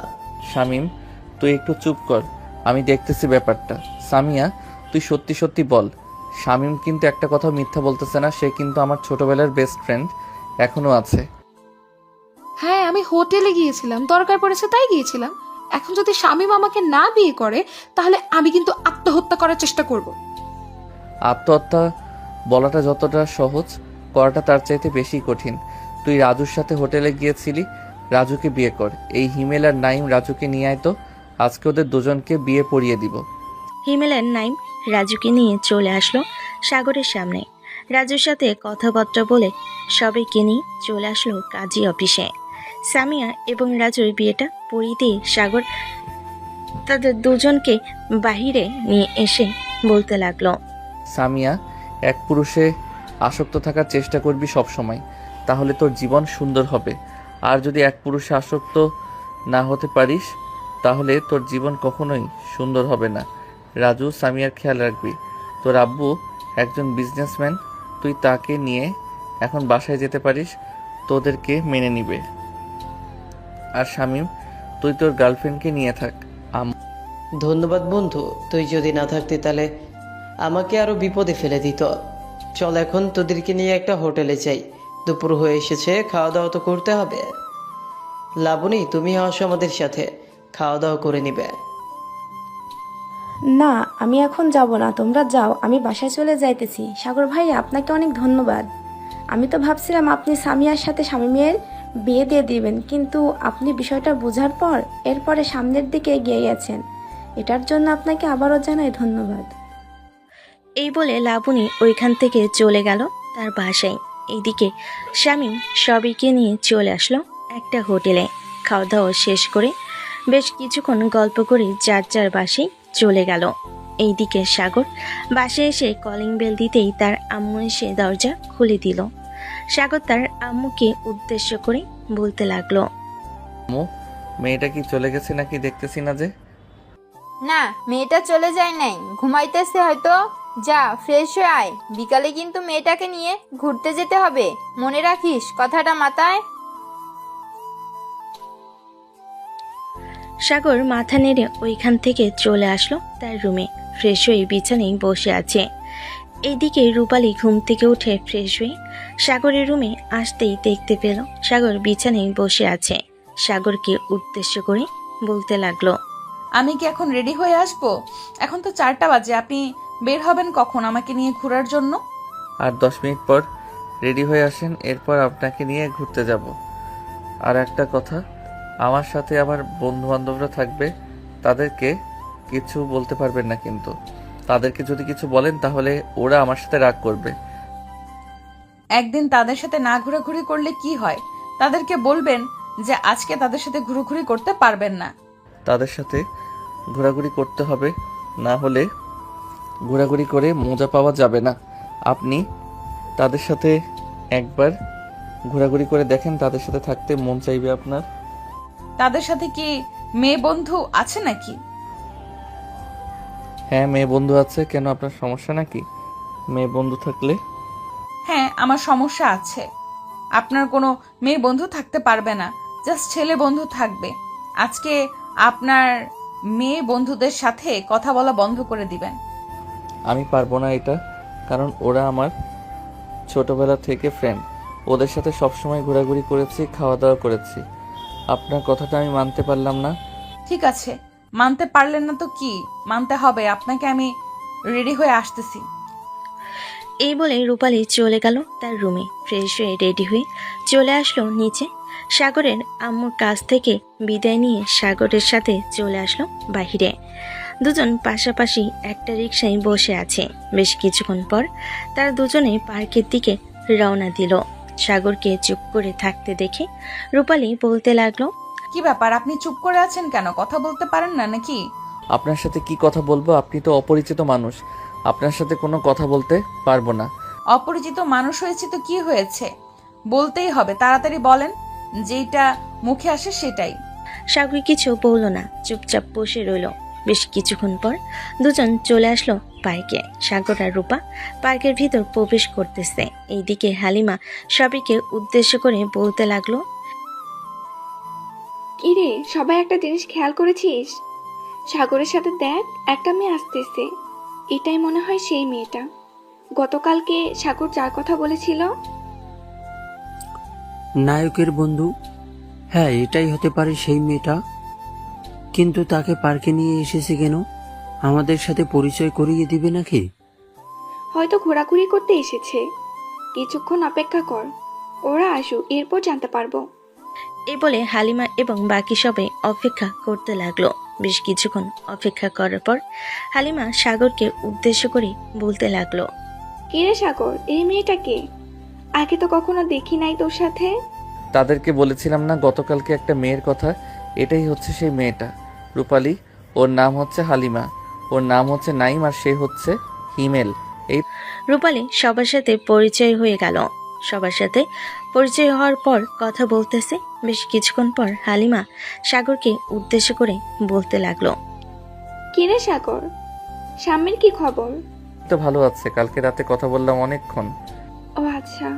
S2: শামীম, তুই একটু চুপ কর, আমি দেখতেছি ব্যাপারটা। সামিয়া, তুই সত্যি সত্যি বল। শামীম কিন্তু একটা কথা মিথ্যা বলতেছে না, সে কিন্তু আমার ছোটবেলার বেস্ট ফ্রেন্ড, এখনো আছে।
S5: হ্যাঁ, আমি হোটেলে গিয়েছিলাম, দরকার পড়েছে তাই গিয়েছিলাম। এখন যদি শামীম আমাকে না বিয়ে করে, তাহলে আমি কিন্তু আত্মহত্যা করার চেষ্টা করব।
S2: আত্মহত্যা বলাটা যতটা সহজ, করাটা তার চাইতে বেশি কঠিন। তুই রাজুর সাথে হোটেলে গিয়েছিলি, রাজুকে বিয়ে কর। এই হিমেল আর নাইম রাজুকে নিয়ে আয় তো, আজকে ওদের দুজনকে বিয়ে পড়িয়ে দিব।
S1: হিমেল আর নাইম রাজুকে নিয়ে চলে আসলো সাগরের সামনে। রাজুর সাথে কথাবার্তা বলে সবাইকে নিয়ে চলে আসলো কাজী অফিসে। সামিয়া এবং রাজুর বিয়েটা পড়িয়ে দিয়ে সাগর তাদের দুজনকে বাহিরে নিয়ে এসে বলতে লাগলো,
S2: সামিয়া, এক পুরুষে আসক্ত থাকার চেষ্টা করবি সব সময়, তাহলে তোর জীবন সুন্দর হবে। আর যদি এক পুরুষে আসক্ত না হতে পারিস, তাহলে তোর জীবন কখনোই সুন্দর হবে না। রাজু, সামিয়ার খেয়াল রাখবি। তোর আব্বু একজন বিজনেসম্যান, তুই তাকে নিয়ে এখন বাসায় যেতে পারিস, তোদেরকে মেনে নিবে। আর শামীম, তুই তোর গার্লফ্রেন্ডকে নিয়ে থাক।
S11: ধন্যবাদ বন্ধু, তুই যদি না থাকতি তাহলে আমাকে আরো বিপদে ফেলে দিত। চল এখন তোদেরকে নিয়ে একটা হোটেলে যাই, দুপুর হয়ে এসেছে, খাওয়া দাওয়া তো করতে হবে। লাবণী, তুমি আসো আমাদের সাথে, খাওয়া দাওয়া করে নিবে।
S7: না, আমি এখন যাব না, তোমরা যাও, আমি বাসায় চলে যাইতেছি। সাগর ভাই, আপনাকে অনেক ধন্যবাদ। আমি তো ভাবছিলাম আপনি সামিয়ার সাথে শামীমের বিয়ে দিয়ে দিবেন, কিন্তু আপনি বিষয়টা বোঝার পর এরপরে সামনের দিকে এগিয়ে গেছেন। এটার জন্য আপনাকে আবারও জানাই ধন্যবাদ।
S1: এই বলে লাবণী ওইখান থেকে চলে গেল তার বাসায়। এইদিকে শামীম সবাইকে নিয়ে চলে আসলো একটা হোটেলে। খাওয়া দাওয়া শেষ করে বেশ কিছুক্ষণ গল্প করে যার যার বাসায় চলে গেল। এইদিকে সাগর বাসায় এসে কলিং বেল দিতেই তার আম্মু এসে দরজা খুলে দিল। সাগর তার আম্মুকে উদ্দেশ্য করে বলতে লাগলো,
S2: আম্মু, মেয়েটা কি চলে গেছে নাকি দেখতেছি না যে?
S3: না, মেয়েটা চলে যায় নাই, ঘুমাইতেছে হয়তো। যা, ফ্রেশ হয়ে আয়, বিকালে কিন্তু মেয়েটাকে নিয়ে ঘুরতে যেতে হবে, মনে রাখিস কথাটা মাথায়।
S1: সাগর মাথা নেড়ে ওইখান থেকে চলে আসলো তার রুমে। ফ্রেশ হয়ে বিছানায় বসে আছে। এইদিকে রূপালী ঘুম থেকে উঠে ফ্রেশ হয়ে সাগরের রুমে আসতেই দেখতে পেল সাগর বিছানায় বসে আছে। সাগরকে উদ্দেশ্য করে বলতে লাগলো,
S4: আমি কি এখন রেডি হয়ে আসবো? এখন তো 4টা বাজে, আপনি বের হবেন কখন আমাকে নিয়ে ঘোরার জন্য?
S2: আর 10 মিনিট পর রেডি হয়ে আসেন, এরপর আপনাকে নিয়ে ঘুরতে যাব। আর একটা কথা, আমার সাথে আমার বন্ধু বান্ধবরা থাকবে, তাদেরকে কিছু বলতে পারবেন না, কিন্তু তাদেরকে যদি কিছু বলেন তাহলে ওরা আমার সাথে রাগ করবে।
S4: একদিন তাদের সাথে না ঘোরাঘুরি করলে কি হয়? তাদেরকে বলবেন যে আজকে তাদের সাথে ঘোরাঘুরি করতে পারবেন না।
S2: তাদের সাথে ঘোরাঘুরি করতে হবে, না হলে ঘোরাঘুরি করে মজা পাওয়া যাবে না। আপনি তাদের সাথে একবার ঘোরাঘুরি করে দেখেন, তাদের সাথে থাকতে মন চাইবে আপনার।
S4: তাদের সাথে কি মেয়ে বন্ধু আছে নাকি?
S2: হ্যাঁ, মেয়ে বন্ধু আছে। কেন, আপনার সমস্যা নাকি মেয়ে বন্ধু থাকলে?
S4: হ্যাঁ, আমার সমস্যা আছে। আপনার কোনো মেয়ে বন্ধু থাকতে পারবে না, জাস্ট ছেলে বন্ধু থাকবে। আজকে আপনার মেয়ে বন্ধুদের সাথে কথা বলা বন্ধ করে দিবেন।
S2: আমি পারবো না এটা, কারণ ওরা আমার ছোটবেলা থেকে ফ্রেন্ড। ওদের সাথে সবসময় ঘোরাঘুরি করেছি, খাওয়া দাওয়া করেছি। আপনার কথাটা আমি মানতে পারলাম না।
S4: ঠিক আছে, মানতে পারলেন না তো কি, মানতে হবে আপনাকে। আমি রেডি হয়ে আসতেছি।
S1: এই বলে রূপালী চলে গেল তার রুমে। ফ্রেশ হয়ে রেডি হয়ে চলে আসলো নিচে। সাগরের আম্মুর কাছ থেকে বিদায় নিয়ে সাগরের সাথে চলে আসলো বাহিরে। দুজন পাশাপাশি একটা রিকশায় বসে আছে। বেশ কিছুক্ষণ পর তারা দুজনে পার্কের দিকে রওনা দিল। সাগরকে চুপ করে থাকতে দেখে রূপালী বলতে লাগলো,
S4: কি ব্যাপার, আপনি চুপ করে আছেন কেন? কথা বলতে পারেন না নাকি?
S2: আপনার সাথে কি কথা বলবো? আপনি তো অপরিচিত মানুষ, আপনার সাথে কোনো কথা বলতে পারবো না।
S4: অপরিচিত মানুষ হয়েছে তো কি হয়েছে, বলতেই হবে। তাড়াতাড়ি বলেন, যেটা মুখে আসে সেটাই।
S1: সাগর কিছু বলল না, চুপচাপ বসে রইল। বেশ কিছুক্ষণ পর দুজন চলে আসলো পার্কে। সাগর আর রূপা পার্কের ভিতর প্রবেশ করতেছে। এইদিকে হালিমা সবাইকে উদ্দেশ্য করে বলতে লাগলো,
S5: কিরে, সবাই একটা জিনিস খেয়াল করেছিস? সাগরের সাথে দেখ, একটা মেয়ে আসতেছে। এটাই মনে হয় সেই মেয়েটা গতকালকে সাগর যার কথা বলেছিল।
S12: নায়কের বন্ধু? হ্যাঁ, এটাই হতে পারে সেই মেয়েটা। কিন্তু তাকে পার্কে নিয়ে এসেছে কেন? আমাদের সাথে পরিচয় করিয়ে দিবে নাকি?
S5: হয়তো ঘোরাঘুরি করতে এসেছে। কিছুক্ষণ অপেক্ষা কর, ওরা আসুক, এরপর জানতে পারবো।
S1: এই বলে হালিমা এবং বাকি সবাই অপেক্ষা করতে লাগলো। বেশ কিছুক্ষণ অপেক্ষা করার পর হালিমা সাগরকে উদ্দেশ্য করে বলতে লাগলো,
S5: কিরে সাগর, এই মেয়েটাকে আগে তো কখনো দেখি নাই তোর সাথে।
S2: তাদেরকে বলেছিলাম না গতকালকে একটা মেয়ের কথা, এটাই হচ্ছে সেই মেয়েটা। রূপালী, ওর নাম হচ্ছে হালিমা, ওর নাম হচ্ছে নাইম, আর সে হচ্ছে হিমেল। এই
S1: রূপালী সবার সাথে পরিচয় হয়ে গেল। সবার সাথে পরিচয় হওয়ার পর কথা বলতেছে। বেশ কিছুক্ষণ পর হালিমা সাগরকে উদ্দেশ্য করে বলতে লাগলো,
S5: কিরে সাগর, স্বামীর কি খবর?
S2: তো ভালো আছে, কালকে রাতে কথা বললাম অনেকক্ষণ।
S5: ও আচ্ছা।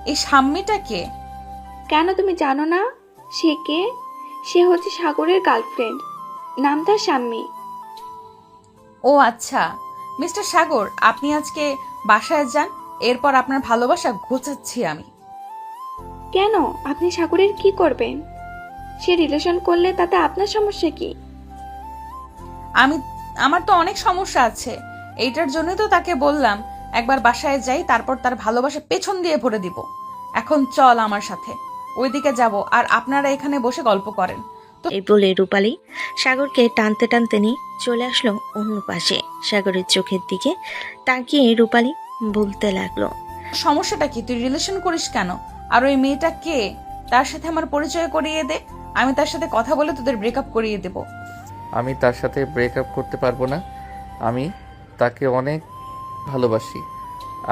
S4: এই সাম্মিটা কে?
S5: কেন তুমি জানো না সে কে? সে হচ্ছে সাগরের গার্লফ্রেন্ড, নাম তার শাম্মী।
S4: ও আচ্ছা। মিস্টার সাগর, আপনি আজকে বাসায় যান, এরপর আপনার ভালোবাসা ঘোচাচ্ছি আমি।
S5: কেন, আপনি সাগরের কি করবেন? সে রিলেশন করলে তাতে আপনার সমস্যা কি?
S4: আমার তো অনেক সমস্যা আছে, এইটার জন্যই তো তাকে বললাম একবার বাসায় যাই, তারপর তার ভালোবাসা পেছন দিয়ে ভরে দিব। এখন চল আমার সাথে, ওইদিকে যাব, আর আপনারা এখানে বসে গল্প করেন।
S1: এই বলে রূপালী সাগরকে টানতে টানতে নিয়ে চলে আসলো অন্য পাশে। সাগরের চোখের দিকে তাকিয়ে রূপালী বলতে লাগলো,
S4: সমস্যাটা কি? তুই রিলেশন করিস কেন? আর ওই মেয়েটা কে? তার সাথে আমার পরিচয় করিয়ে দে, আমি তার সাথে কথা বলে তোদের ব্রেকআপ করিয়ে দেব।
S2: আমি তার সাথে ব্রেকআপ করতে পারবো না, আমি তাকে অনেক ভালোবাসি।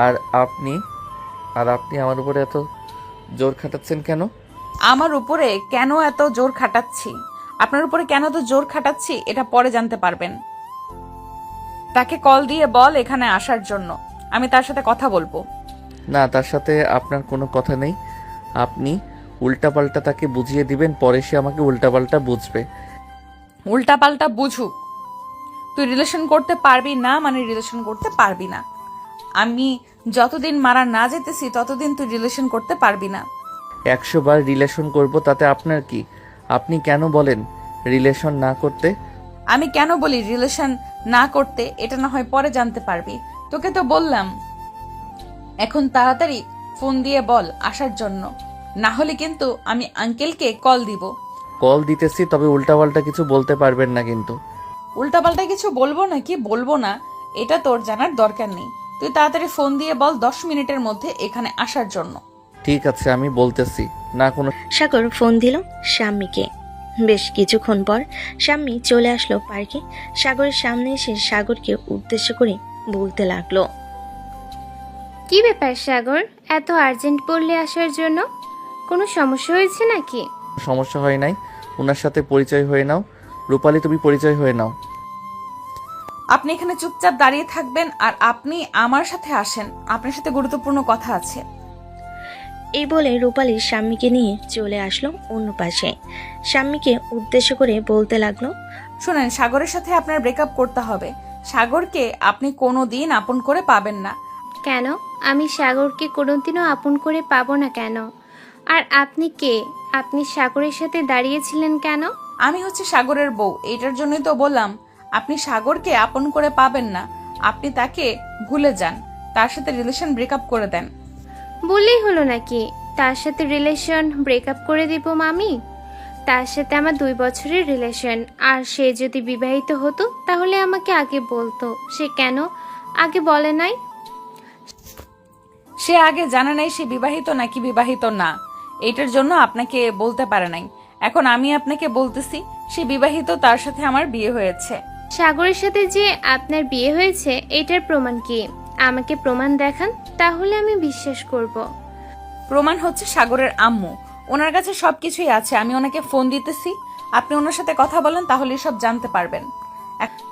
S2: আর আপনি আমার উপরে এত জোর খাটাচ্ছেন কেন?
S4: আমার উপরে কেন এত জোর খাটাচ্ছি, আপনার উপরে কেন এত জোর খাটাচ্ছি, এটা পরে জানতে পারবেন। তাকে কল দিয়ে বল এখানে আসার জন্য, আমি তার সাথে কথা বলবো।
S2: না, তার সাথে আপনার কোনো কথা নেই। আপনি উল্টাপাল্টা তাকে বুঝিয়ে দিবেন, পরে সে আমাকে উল্টাপাল্টা বুঝবে।
S4: উল্টাপাল্টা বুঝুক, তুই রিলেশন করতে পারবি না মানে রিলেশন করতে পারবি না। আমি যতদিন মারা না যেতেছি ততদিন তুই রিলেশন করতে পারবি না।
S2: 100 বার রিলেশন করব, তাতে আপনার কি? আপনি কেন বলেন রিলেশন না করতে?
S4: আমি কেন বলি রিলেশন না করতে, এটা না হয় পরে জানতে পারবি। তোকে তো বললাম এখন তাড়াতাড়ি ফোন দিয়ে বল আসার জন্য, না হলে কিন্তু আমি আঙ্কেলকে কল দিব।
S2: কল দিতেছি, তবে উল্টাপাল্টা কিছু বলতে পারবেন না কিন্তু।
S4: উল্টাপাল্টা কিছু বলবো না কি বলবো না এটা তোর জানার দরকার নেই। তুই তাড়াতাড়ি ফোন দিয়ে বল 10 মিনিটের মধ্যে এখানে আসার জন্য।
S2: ঠিক আছে, আমি বলতেছি না কোনো।
S1: সাগর ফোন দিল শাম্মীকে। বেশ কিছুক্ষণ পর শাম্মী চলে আসলো পার্কে। সাগরের সামনে এসে সাগরকে উদ্দেশ্য করে বলতে লাগলো,
S9: কি ব্যাপার সাগর, এত আর্জেন্ট বললে আসার জন্য? কোনো সমস্যা হয়েছে নাকি?
S2: সমস্যা হয় নাই, ওনার সাথে পরিচয় হয়ে নাও। রূপালী, তুমি পরিচয় হয়ে নাও।
S4: আপনি এখানে চুপচাপ দাঁড়িয়ে থাকবেন আর আপনি আমার সাথে আসেন, আপনার সাথে গুরুত্বপূর্ণ কথা আছে।
S1: এই বলে রূপালী শাম্মীকে নিয়ে চলে আসলো অন্য পাশে। শাম্মীকে উদ্দেশ্য করে বলতে লাগলো,
S4: শুনেন, সাগরের সাথে আপনার ব্রেকআপ করতে হবে। সাগরকে আপনি কোনোদিন আপন করে পাবেন না।
S9: কেন? আমি সাগরকে কোনোদিনও আপন করে পাবো না কেন? আর আপনি কে? আপনি সাগরের সাথে দাঁড়িয়েছিলেন কেন?
S4: আমি হচ্ছে সাগরের বউ, এটার জন্যই তো বললাম আপনি সাগরকে আপন করে পাবেন না। আপনি তাকে ভুলে যান, তার সাথে রিলেশন ব্রেকআপ করে দেন।
S9: বললেই হলো নাকি?
S13: তার সাথে রিলেশন ব্রেকআপ করে দিব মামি? তার সাথে আমার 2 বছরের রিলেশন, আর সে যদি বিবাহিত হতো তাহলে আমাকে আগে বলতো। সে কেন আগে বলে নাই?
S4: সে আগে জানে নাই সে বিবাহিত নাকি বিবাহিত না, এইটার জন্য আপনাকে বলতে পারে নাই। এখন আমি আপনাকে বলতেছি সে বিবাহিত, তার সাথে আমার বিয়ে হয়েছে।
S13: সাগরের সাথে যে আপনার বিয়ে হয়েছে এটার প্রমাণ কি? আমাকে প্রমাণ দেখান, তাহলে আমি বিশ্বাস করব।
S4: প্রমাণ হচ্ছে সাগরের আম্মু, ওনার কাছে সবকিছুই আছে। আমি ওনাকে ফোন দিতেছি, আপনি ওনার সাথে কথা বলেন, তাহলে সব জানতে পারবেন।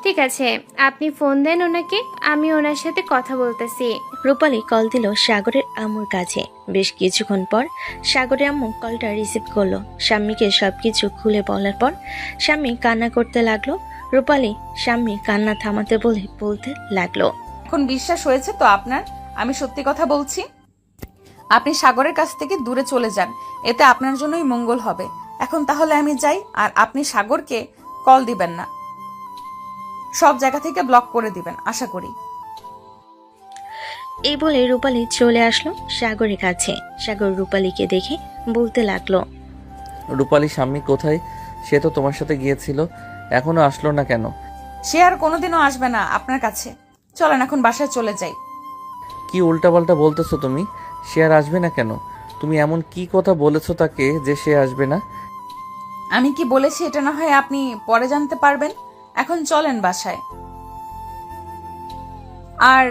S13: ঠিক আছে, আপনি ফোন দেন ওনাকে, আমি ওনার সাথে কথা বলতেছি।
S1: রূপালী কল দিল সাগরের আম্মুর কাছে। বেশ কিছুক্ষণ পর সাগরের আম্মু কলটা রিসিভ করলো। শাম্মীকে সবকিছু খুলে বলার পর শাম্মী কান্না করতে লাগলো। রূপালী শাম্মীর কান্না থামাতে বলতে লাগলো,
S4: এখন বিশ্বাস হয়েছে তো আপনার? আমি সত্যি কথা বলছি। আপনি সাগরের কাছ থেকে দূরে চলে যান, এতে আপনার জন্যই মঙ্গল হবে। এখন তাহলে আমি যাই, আর আপনি সাগরকে কল দিবেন না, সব জায়গা থেকে ব্লক করে দিবেন আশা করি।
S1: এই বলে রূপালী চলে আসলো সাগরের কাছে। সাগর রূপালীকে দেখে বলতে লাগলো,
S2: রূপালী শাম্মী কোথায়? সে তো তোমার সাথে গিয়েছিল, এখনো আসলো না কেন?
S4: সে আর কোনোদিনও আসবে না আপনার কাছে। চলেন এখন বাসায় চলে যাই।
S2: কি উল্টাপাল্টা বলতেছো তুমি? সে আর আসবে না কেন? তুমি এমন কি কথা বলেছো তাকে যে সে আসবে না?
S4: আমি কি বলেছি এটা না হয় আপনি পরে জানতে পারবেন। এখন চলেন বাসায়। আর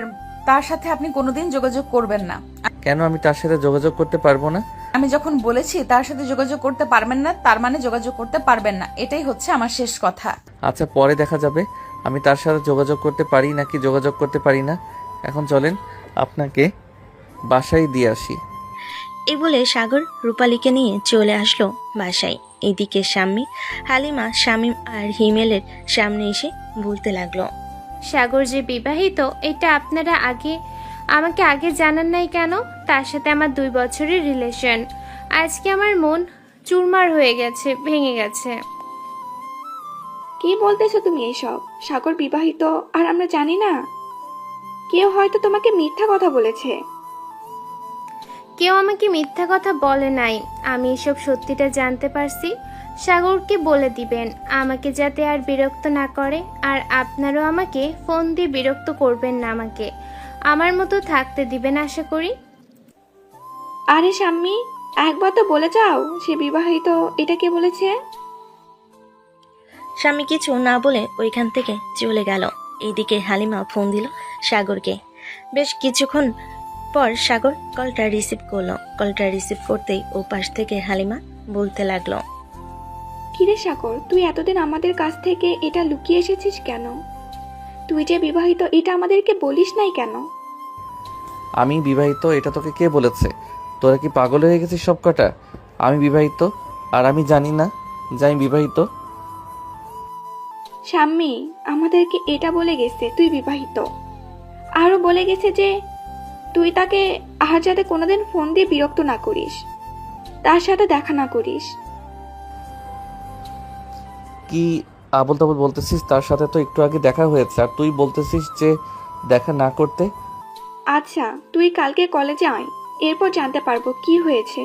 S4: তার সাথে আপনি কোনোদিন যোগাযোগ করবেন না।
S2: কেন আমি তার সাথে যোগাযোগ করতে পারবো না?
S4: আমি যখন বলেছি তার সাথে যোগাযোগ করতে পারবেন না, তার মানে যোগাযোগ করতে পারবেন না, এটাই হচ্ছে আমার শেষ কথা।
S2: আচ্ছা, পরে দেখা যাবে আমি তার সাথে যোগাযোগ করতে পারি নাকি যোগাযোগ করতে পারি না। এখন চলেন, আপনাকে বাসায় দিয়ে আসি।
S1: এই বলে সাগর রূপালীকে নিয়ে চলে আসলো বাসায়। এদিকে শাম্মী, হালিমা, শামীম আর হিমেলের সামনে এসে বলতে লাগলো,
S13: সাগর যে বিবাহিত এটা আপনারা আমাকে আগে জানান নাই কেন? তার সাথে আমার 2 বছরের রিলেশন। আজকে আমার মন চুরমার হয়ে গেছে, ভেঙে গেছে।
S14: কি বলতেছো তুমি এসব? সাগর বিবাহিত আর আমরা জানি না? কেউ হয়তো তোমাকে মিথ্যা কথা বলেছে।
S13: কেউ আমাকে মিথ্যা কথা বলে নাই, আমি এসব সত্যিটা জানতে পারছি। সাগরকে বলে দিবেন আমাকে যাতে আর বিরক্ত না করে, আর আপনারও আমাকে ফোন দিয়ে বিরক্ত করবেন না, আমাকে আমার মতো থাকতে দিবেন আশা করি।
S14: আরে শাম্মী, একবার তো বলে যাও সে বিবাহিত, এটা কে বলেছে?
S1: স্বামী কিছু না বলে ওইখান থেকে চলে গেল। এইদিকে হালিমা ফোন দিল সাগরকে। বেশ কিছুক্ষণ পর সাগর কলটা রিসিভ করলো। কলটা রিসিভ করতেই ও পাশ থেকে হালিমা বলতে লাগলো,
S14: কিরে সাগর, তুই এতদিন আমাদের কাছ থেকে এটা লুকিয়ে এসেছিস কেন? তুই যে বিবাহিত এটা আমাদেরকে বলিস নাই কেন?
S2: আমি বিবাহিত এটা তোকে কে বলেছে? তোরা কি পাগল হয়ে গেছিস সব কটা? আমি বিবাহিত আর আমি জানি না যে আমি বিবাহিত?
S14: শাম্মী আমাদেরকে এটা বলে গেছে তুই বিবাহিত, আরো বলে গেছে যে তুই তাকে আর যাতে কোনোদিন ফোন দিয়ে বিরক্ত না করিস, তার সাথে দেখা না করিস।
S2: কি আবল তাবল বলতেছিস? তার সাথে তো একটু আগে দেখা হয়েছে আর তুই বলতেছিস যে দেখা না করতে।
S14: আচ্ছা তুই কালকে কলেজে আয়, এরপর জানতে পারবো কি হয়েছে।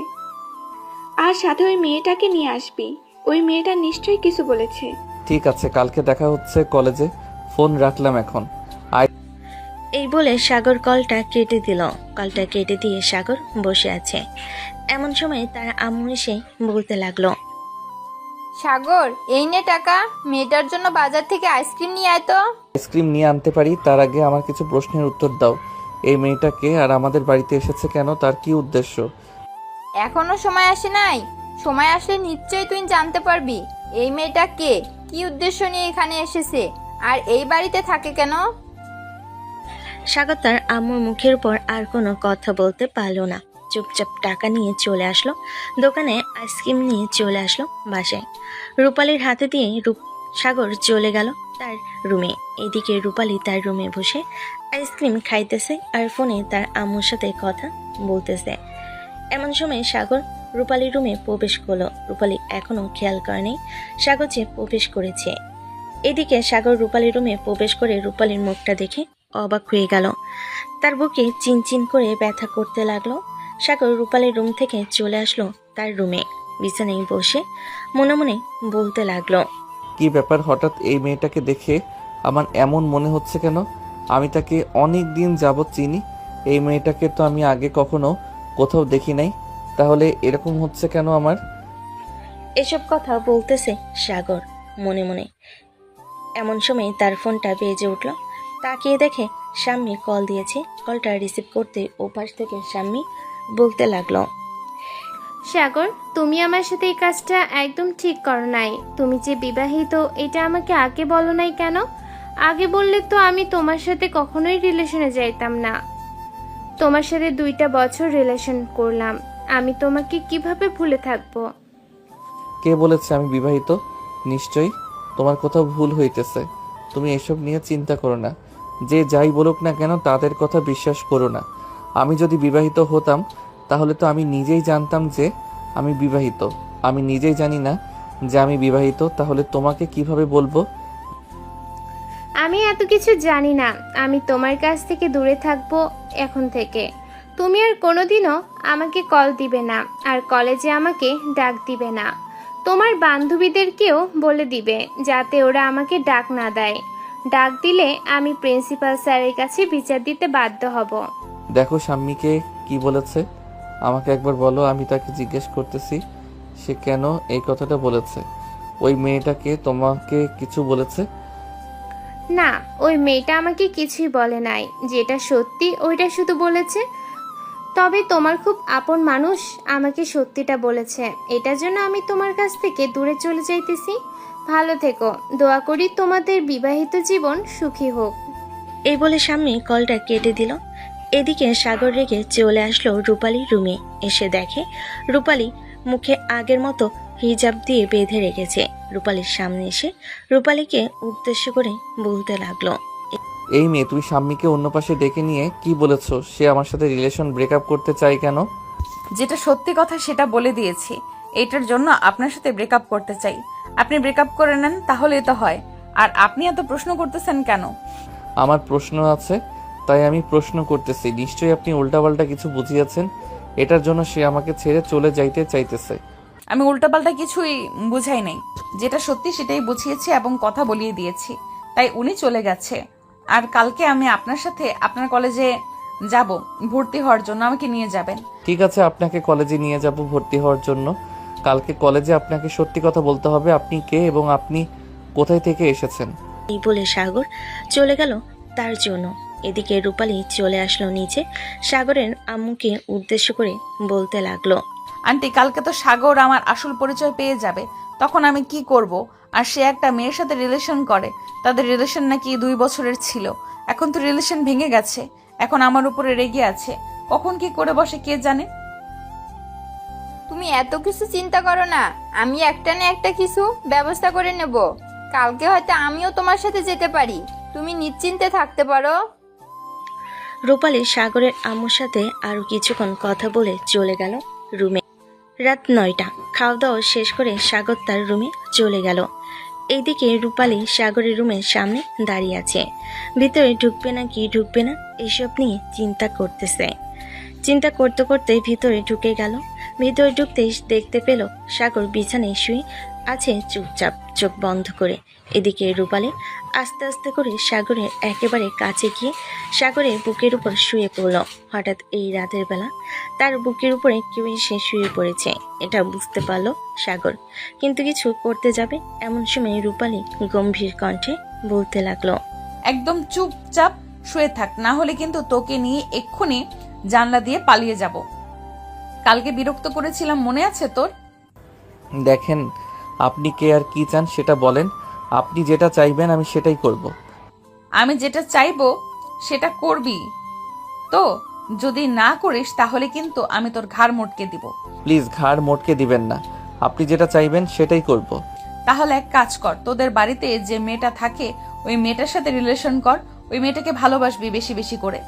S14: আর সাথে ওই মেয়েটাকে নিয়ে আসবি, ওই মেয়েটা নিশ্চয়ই কিছু বলেছে।
S2: ঠিক আছে, কালকে দেখা হচ্ছে কলেজে। ফোন রাখলাম এখন।
S1: এই বলে সাগর কলটা কেটে দিল। কলটা কেটে দিয়ে সাগর বসে আছে। এমন সময় তার আম্মু এসে বলতে লাগলো,
S3: সাগর এই নে টাকা, মেয়েটার জন্য বাজার থেকে আইসক্রিম নিয়ে আয় তো।
S2: আইসক্রিম নিয়ে আনতে পারি, তার আগে আমার কিছু প্রশ্নের উত্তর দাও। এই মেয়েটাকে আর আমাদের বাড়িতে এসেছে কেন? তার কি উদ্দেশ্য?
S3: এখনো সময় আসে নাই, সময় আসলে নিশ্চয়ই তুই জানতে পারবি এই মেয়েটা কে, কি উদ্দেশ্য নিয়ে এখানে এসেছে, আর এই বাড়িতে থাকে কেন।
S1: সাগর তার আম্মুর মুখের উপর আর কোনো কথা বলতে পারলো না। চুপচাপ টাকা নিয়ে চলে আসলো দোকানে, আইসক্রিম নিয়ে চলে আসলো বাসায়। রূপালীর হাতে দিয়ে সাগর চলে গেল তার রুমে। এদিকে রূপালী তার রুমে বসে আইসক্রিম খাইতেছে আর ফোনে তার আম্মুর সাথে কথা বলতেছে। এমন সময় সাগর রূপালীর রুমে প্রবেশ করলো। রূপালী এখনো খেয়াল করেনি সাগর যে প্রবেশ করেছে। এদিকে সাগর রূপালীর রুমে প্রবেশ করে রূপালীর মুখটা দেখে অবাক হয়ে গেল। তার বুকে চিনচিন করে ব্যথা করতে লাগলো। সাগর রূপালীর রুম থেকে চলে আসলো তার রুমে। বিছানায় বসে মনে মনে বলতে লাগলো,
S2: কি ব্যাপার, হঠাৎ এই মেয়েটাকে দেখে আমার এমন মনে হচ্ছে কেন? আমি তাকে অনেক দিন যাবৎ চিনি। এই মেয়েটাকে তো আমি আগে কখনো কোথাও দেখি নাই, তাহলে এরকম হচ্ছে কেন আমার?
S1: এসব কথা বলতেছে সাগর মনে মনে। এমন সময় তার ফোনটা বেজে উঠল। তাকিয়ে দেখে শাম্মী কল দিয়েছে। কলটা রিসিভ করতে ওপাশ থেকে শাম্মী বলতে লাগলো,
S13: সাগর, তুমি আমার সাথে এই কাজটা একদম ঠিক করো নাই। তুমি যে বিবাহিত এটা আমাকে আগে বলো নাই কেন? আগে বললে তো আমি তোমার সাথে কখনোই রিলেশনে যাইতাম না। তোমার সাথে 2টা বছর রিলেশন করলাম, আমি তোমাকে কিভাবে ভুলে থাকবো?
S2: কে বলেছে আমি বিবাহিত? নিশ্চয়ই তোমার কোথাও ভুল হইতেছে। তুমি এসব নিয়ে চিন্তা করো না। যে যাই বলুক না কেন তাদের কথা বিশ্বাস করো না। আমি যদি বিবাহিত হতাম তাহলে তো আমি নিজেই জানতাম যে আমি বিবাহিত। আমি নিজেই জানি না যে আমি বিবাহিত, তাহলে তোমাকে কিভাবে বলবো?
S13: আমি এত কিছু জানি না। আমি তোমার কাছ থেকে দূরে থাকবো এখন থেকে। তুমি আর কোনোদিনও আমাকে কল দিবে না, আর কলেজে আমাকে ডাক দিবে না। তোমার বান্ধবীদেরকেও বলে দিবে যাতে ওরা আমাকে ডাক না দেয়। ডাক দিলে আমি প্রিন্সিপাল স্যারের কাছে বিচার দিতে বাধ্য হব।
S2: দেখো শাম্মীকে কি বলেছে আমাকে একবার বলো, আমি তাকে জিজ্ঞেস করতেছি সে কেন এই কথাটা বলেছে। ওই মেয়েটাকে তোমাকে কিছু বলেছে?
S13: না, ওই মেয়েটা আমাকে কিছুই বলে নাই। যেটা সত্যি ওইটা শুধু বলেছে। তবে তোমার খুব আপন মানুষ আমাকে সত্যিটা বলেছে। এটার জন্য আমি তোমার কাছ থেকে দূরে চলে যাইতেছি। ভালো থেকো। দোয়া করি তোমাদের বিবাহিত জীবন সুখী হোক।
S1: এই বলে শাম্মী কলটা কেটে দিল। এদিকে সাগর রেগে চলে আসলো রূপালীর রুমে। এসে দেখে রূপালী মুখে আগের মতো হিজাব দিয়ে বেঁধে রেখেছে। রূপালীর সামনে এসে রূপালীকে উদ্দেশ্য করে বলতে লাগলো,
S2: এই মেয়ে, তুমি শাম্মীকে অন্য পাশে ডেকে নিয়ে কি বলেছো? সে আমার সাথে রিলেশন ব্রেকআপ করতে চায় কেন?
S4: যেটা সত্যি কথা সেটা বলে দিয়েছি। এইটার জন্য আপনার সাথে ব্রেকআপ করতে চাই। আপনি ব্রেকআপ করে নেন, তাহলেই তো হয়। আর আপনি এত প্রশ্ন করতেছেন কেন?
S2: আমার প্রশ্ন আছে তাই আমি প্রশ্ন করতেছি। নিশ্চয়ই আপনি উল্টাপাল্টা কিছু বুঝিয়েছেন, এটার জন্য সে আমাকে ছেড়ে চলে যাইতে চাইতেছে।
S4: আমি উল্টাপাল্টা কিছুই বুঝাই নাই। যেটা সত্যি সেটাই বুঝিয়েছি এবং কথা বলিয়ে দিয়েছি, তাই উনি চলে গেছে। আর কালকে আমি আপনার সাথে আপনার কলেজে যাব ভর্তি হওয়ার জন্য। আমাকে নিয়ে যাবেন?
S2: ঠিক আছে, আপনাকে কলেজে নিয়ে যাব ভর্তি হওয়ার জন্য। কালকে কলেজে আপনাকে সত্যি কথা বলতে হবে। আপনি কে এবং আপনি কোথায় থেকে এসেছেন?
S1: এই বলে সাগর চলে গেল তার জন্য। এদিকে রূপালী চলে আসলো নিচে। সাগরের আম্মুকে উদ্দেশ্য করে বলতে লাগলো,
S4: আন্টি, কালকে তো সাগর আমার আসল পরিচয় পেয়ে যাবে। তখন আমি কি করব? আর সে একটা মেয়ের সাথে রিলেশন করে। তাদের রিলেশন নাকি 2 বছরের ছিল। এখন তো রিলেশন ভেঙে গেছে। এখন আমার উপরে রেগে আছে। কখন কি করে বসে কে জানে।
S3: তুমি এত কিছু চিন্তা করো না। আমি একটা না একটা কিছু ব্যবস্থা করে নেব। কালকে হয়তো আমিও তোমার সাথে যেতে পারি। তুমি নিশ্চিন্তে থাকতে পারো।
S1: রূপালী সাগরের আম্মুর সাথে আরো কিছুক্ষণ কথা বলে চলে গেল রুমে। রাত 9টা। খাওয়া দাওয়া শেষ করে সাগর তার রুমে চলে গেল। এইদিকে রূপালী সাগরের রুমের সামনে দাঁড়িয়ে আছে। ভিতরে ঢুকবে না কি ঢুকবে না এসব নিয়ে চিন্তা করতেছে। চিন্তা করতে করতে ভিতরে ঢুকে গেল। ভিতরে ঢুকতেই দেখতে পেল সাগর বিছানায় শুয়ে আছে চুপচাপ চোখ বন্ধ করে। এদিকে রূপালী আস্তে আস্তে করে সাগরের একেবারে কাছে গিয়ে সাগরের বুকের উপর শুয়ে পড়ল। হঠাৎ এই রাতের বেলা তার বুকের উপরে কেউ এসে শুয়ে পড়েছে, এটা বুঝতে পারল সাগর। কিন্তু কিছু করতে যাবে এমন সময় রূপালী গম্ভীর কণ্ঠে বলতে লাগলো,
S4: একদম চুপচাপ শুয়ে থাক, না হলে কিন্তু তোকে নিয়ে এক্ষুনি জানলা দিয়ে পালিয়ে যাব। কালকে বিরক্ত করেছিলাম, মনে আছে তোর?
S2: দেখেন, আপনি কে আর কি চান সেটা বলেন। আপনি যেটা চাইবেন আমি সেটাই করব।
S4: আমি যেটা চাইবো সেটা করবি তো? যদি না করিস তাহলে কিন্তু আমি তোর ঘাড় মোটকে দিব।
S2: প্লিজ ঘাড় মোটকে দিবেন না। আপনি যেটা চাইবেন সেটাই করব।
S4: তাহলে এক কাজ কর, তোদের বাড়িতে যে মেয়েটা থাকে ওই মেয়েটার সাথে রিলেশন কর। ওই মেয়েটাকে ভালোবাসবি বেশি বেশি করে।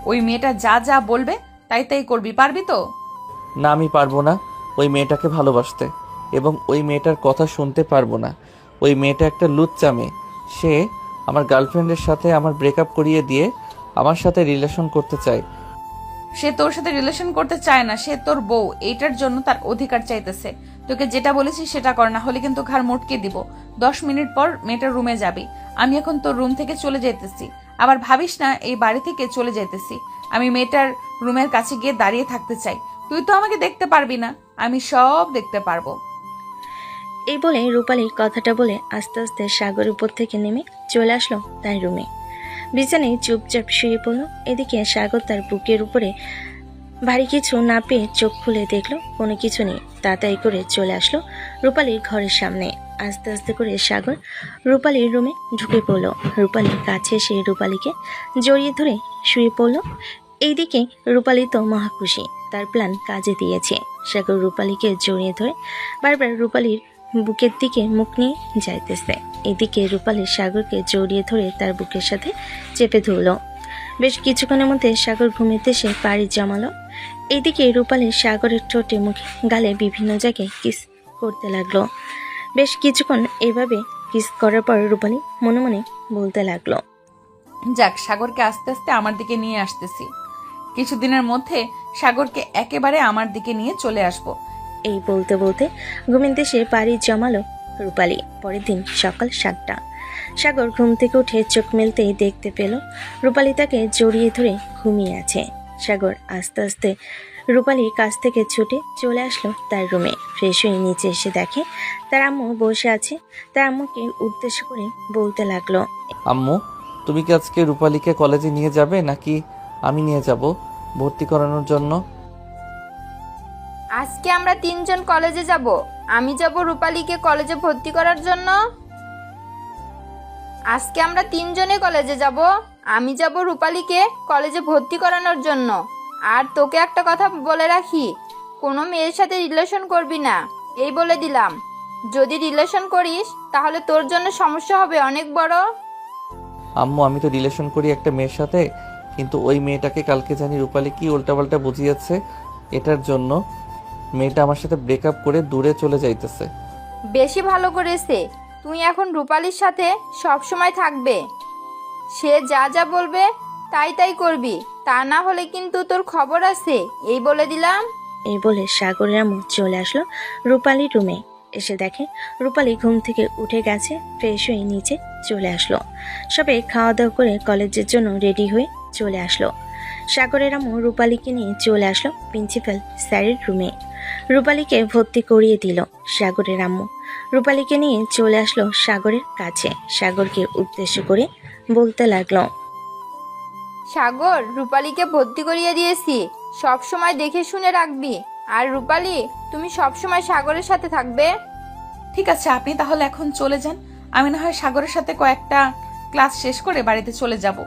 S4: ওই মেয়েটা যা যা বলবে তাই তাই করবি। পারবি তো?
S2: না, আমি পারবো না ওই মেয়েটাকে ভালোবাসতে, এবং ওই মেয়েটার কথা শুনতে পারবো না। ওই মেয়েটা একটা লুচ্চা মেয়ে। সে আমার গার্লফ্রেন্ডের সাথে আমার ব্রেকআপ করিয়ে দিয়ে আমার সাথে রিলেশন করতে চায়।
S4: সে তোর সাথে রিলেশন করতে চায় না, সে তোর বউ, এইটার জন্য তার অধিকার চাইতেছে। তোকে যেটা বলেছি সেটা কর, না হলে কিন্তু ঘাড় মোটকে দিব। 10 মিনিট পর মেয়েটার রুমে যাবি। আমি এখন তোর রুম থেকে চলে যাইতেছি। আবার ভাবিস না এই বাড়ি থেকে চলে যাইতেছি। আমি মেয়েটার রুমের কাছে গিয়ে দাঁড়িয়ে থাকতে চাই। তুই তো আমাকে দেখতে পারবি না, আমি সব দেখতে পারবো।
S1: এই বলে রূপালীর কথাটা বলে আস্তে আস্তে সাগর উপর থেকে নেমে চলে আসলো তার রুমে। বিছানায় চুপচাপ শুয়ে পড়লো। এদিকে সাগর তার বুকের উপরে ভারী কিছু না পেয়ে চোখ খুলে দেখলো কোনো কিছু নেই। তাড়াতাড়ি করে চলে আসলো রূপালীর ঘরের সামনে। আস্তে আস্তে করে সাগর রূপালীর রুমে ঢুকে পড়লো। রূপালীর কাছে এসে রূপালীকে জড়িয়ে ধরে শুয়ে পড়লো। এইদিকে রূপালী তো মহা খুশি, তার প্ল্যান কাজে দিয়েছে। সাগর রূপালীকে জড়িয়ে ধরে বারবার রূপালীর বুকের দিকে মুখ নিয়ে যাইতেছে। এদিকে রূপালী সাগরকে জড়িয়ে ধরে তার বুকের সাথে চেপে ধরল। বেশ কিছুক্ষণের মধ্যে সাগর ঘুমিতে এসে পাড়ি জমালো। এদিকে রূপালী সাগরের ঠোঁটে, মুখে, গালে বিভিন্ন জায়গায় কিস করতে লাগলো। বেশ কিছুক্ষণ এভাবে কিস করার পর রূপালী মনে মনে বলতে লাগলো,
S4: যাক, সাগরকে আস্তে আস্তে আমার দিকে নিয়ে আসতেছি। কিছুদিনের মধ্যে সাগরকে একেবারে আমার দিকে নিয়ে চলে আসবো।
S1: এই বলতে বলতে ঘুমের দেশে পাড়ি জমালো রূপালী। পরের দিন সকাল 7টা। সাগর ঘুম থেকে উঠে চোখ মেলতেই দেখতে পেল রূপালী তাকে জড়িয়ে ধরে ঘুমিয়ে আছে। সাগর আস্তে আস্তে রূপালীর কাছ থেকে ছুটে চলে আসলো তার রুমে। ফ্রেশ হয়ে নিচে এসে দেখে তার আম্মু বসে আছে। তার আম্মুকে উদ্দেশ্য করে বলতে লাগলো,
S2: আম্মু, তুমি কি আজকে রূপালীকে কলেজে নিয়ে যাবে নাকি আমি নিয়ে যাব ভর্তি করানোর জন্য?
S3: আজকে আমরা 3 জন কলেজে যাব। আমি যাব রূপালীকে কলেজে ভর্তি করার জন্য। আজকে আমরা 3 জনে কলেজে যাব। আমি যাব রূপালীকে কলেজে ভর্তি করানোর জন্য। আর তোকে একটা কথা বলে রাখি, কোনো মেয়ের সাথে রিলেশন করবি না, এই বলে দিলাম। যদি রিলেশন করিস তাহলে তোর জন্য সমস্যা হবে অনেক বড়।
S2: আম্মু, আমি তো রিলেশন করি একটা মেয়ের সাথে, কিন্তু ওই মেয়েটাকে কালকে জানি রূপালী কি উল্টাপাল্টা বুঝিয়েছে। এটার জন্য মেয়েটা আমার সাথে ব্রেকআপ করে দূরে চলে যাইতেছে।
S3: বেশি ভালো করেছে। তুই এখন রূপালীর সাথে সব সময় থাকবে। সে যা যা বলবে তাই তাই করবি, তা না হলে কিন্তু তোর খবর আছে, এই বলে দিলাম।
S1: এই বলে সাগরের আম্মু চলে আসলো রূপালীর রুমে। এসে দেখে রূপালী ঘুম থেকে উঠে গেছে। ফ্রেশ হয়ে নিচে চলে আসলো। সবে খাওয়া দাওয়া করে কলেজের জন্য রেডি হয়ে চলে আসলো। সাগরের আম্মু রূপালীকে নিয়ে চলে আসলো প্রিন্সিপাল স্যারের রুমে। রূপালীকে ভর্তি করিয়ে দিল সাগরের আম্মু। রূপালীকে নিয়ে চলে আসলো সাগরের কাছে। সাগরকে উদ্দেশ্য করে বলতে লাগলো,
S3: সাগর, রূপালীকে ভর্তি করিয়ে দিয়েছি, সব সময় দেখে শুনে রাখবি। আর রূপালী, তুমি সব সময় সাগরের সাথে থাকবে।
S4: ঠিক আছে, আপনি তাহলে এখন চলে যান। আমি না হয় সাগরের সাথে কয়েকটা ক্লাস শেষ করে বাড়িতে চলে যাব।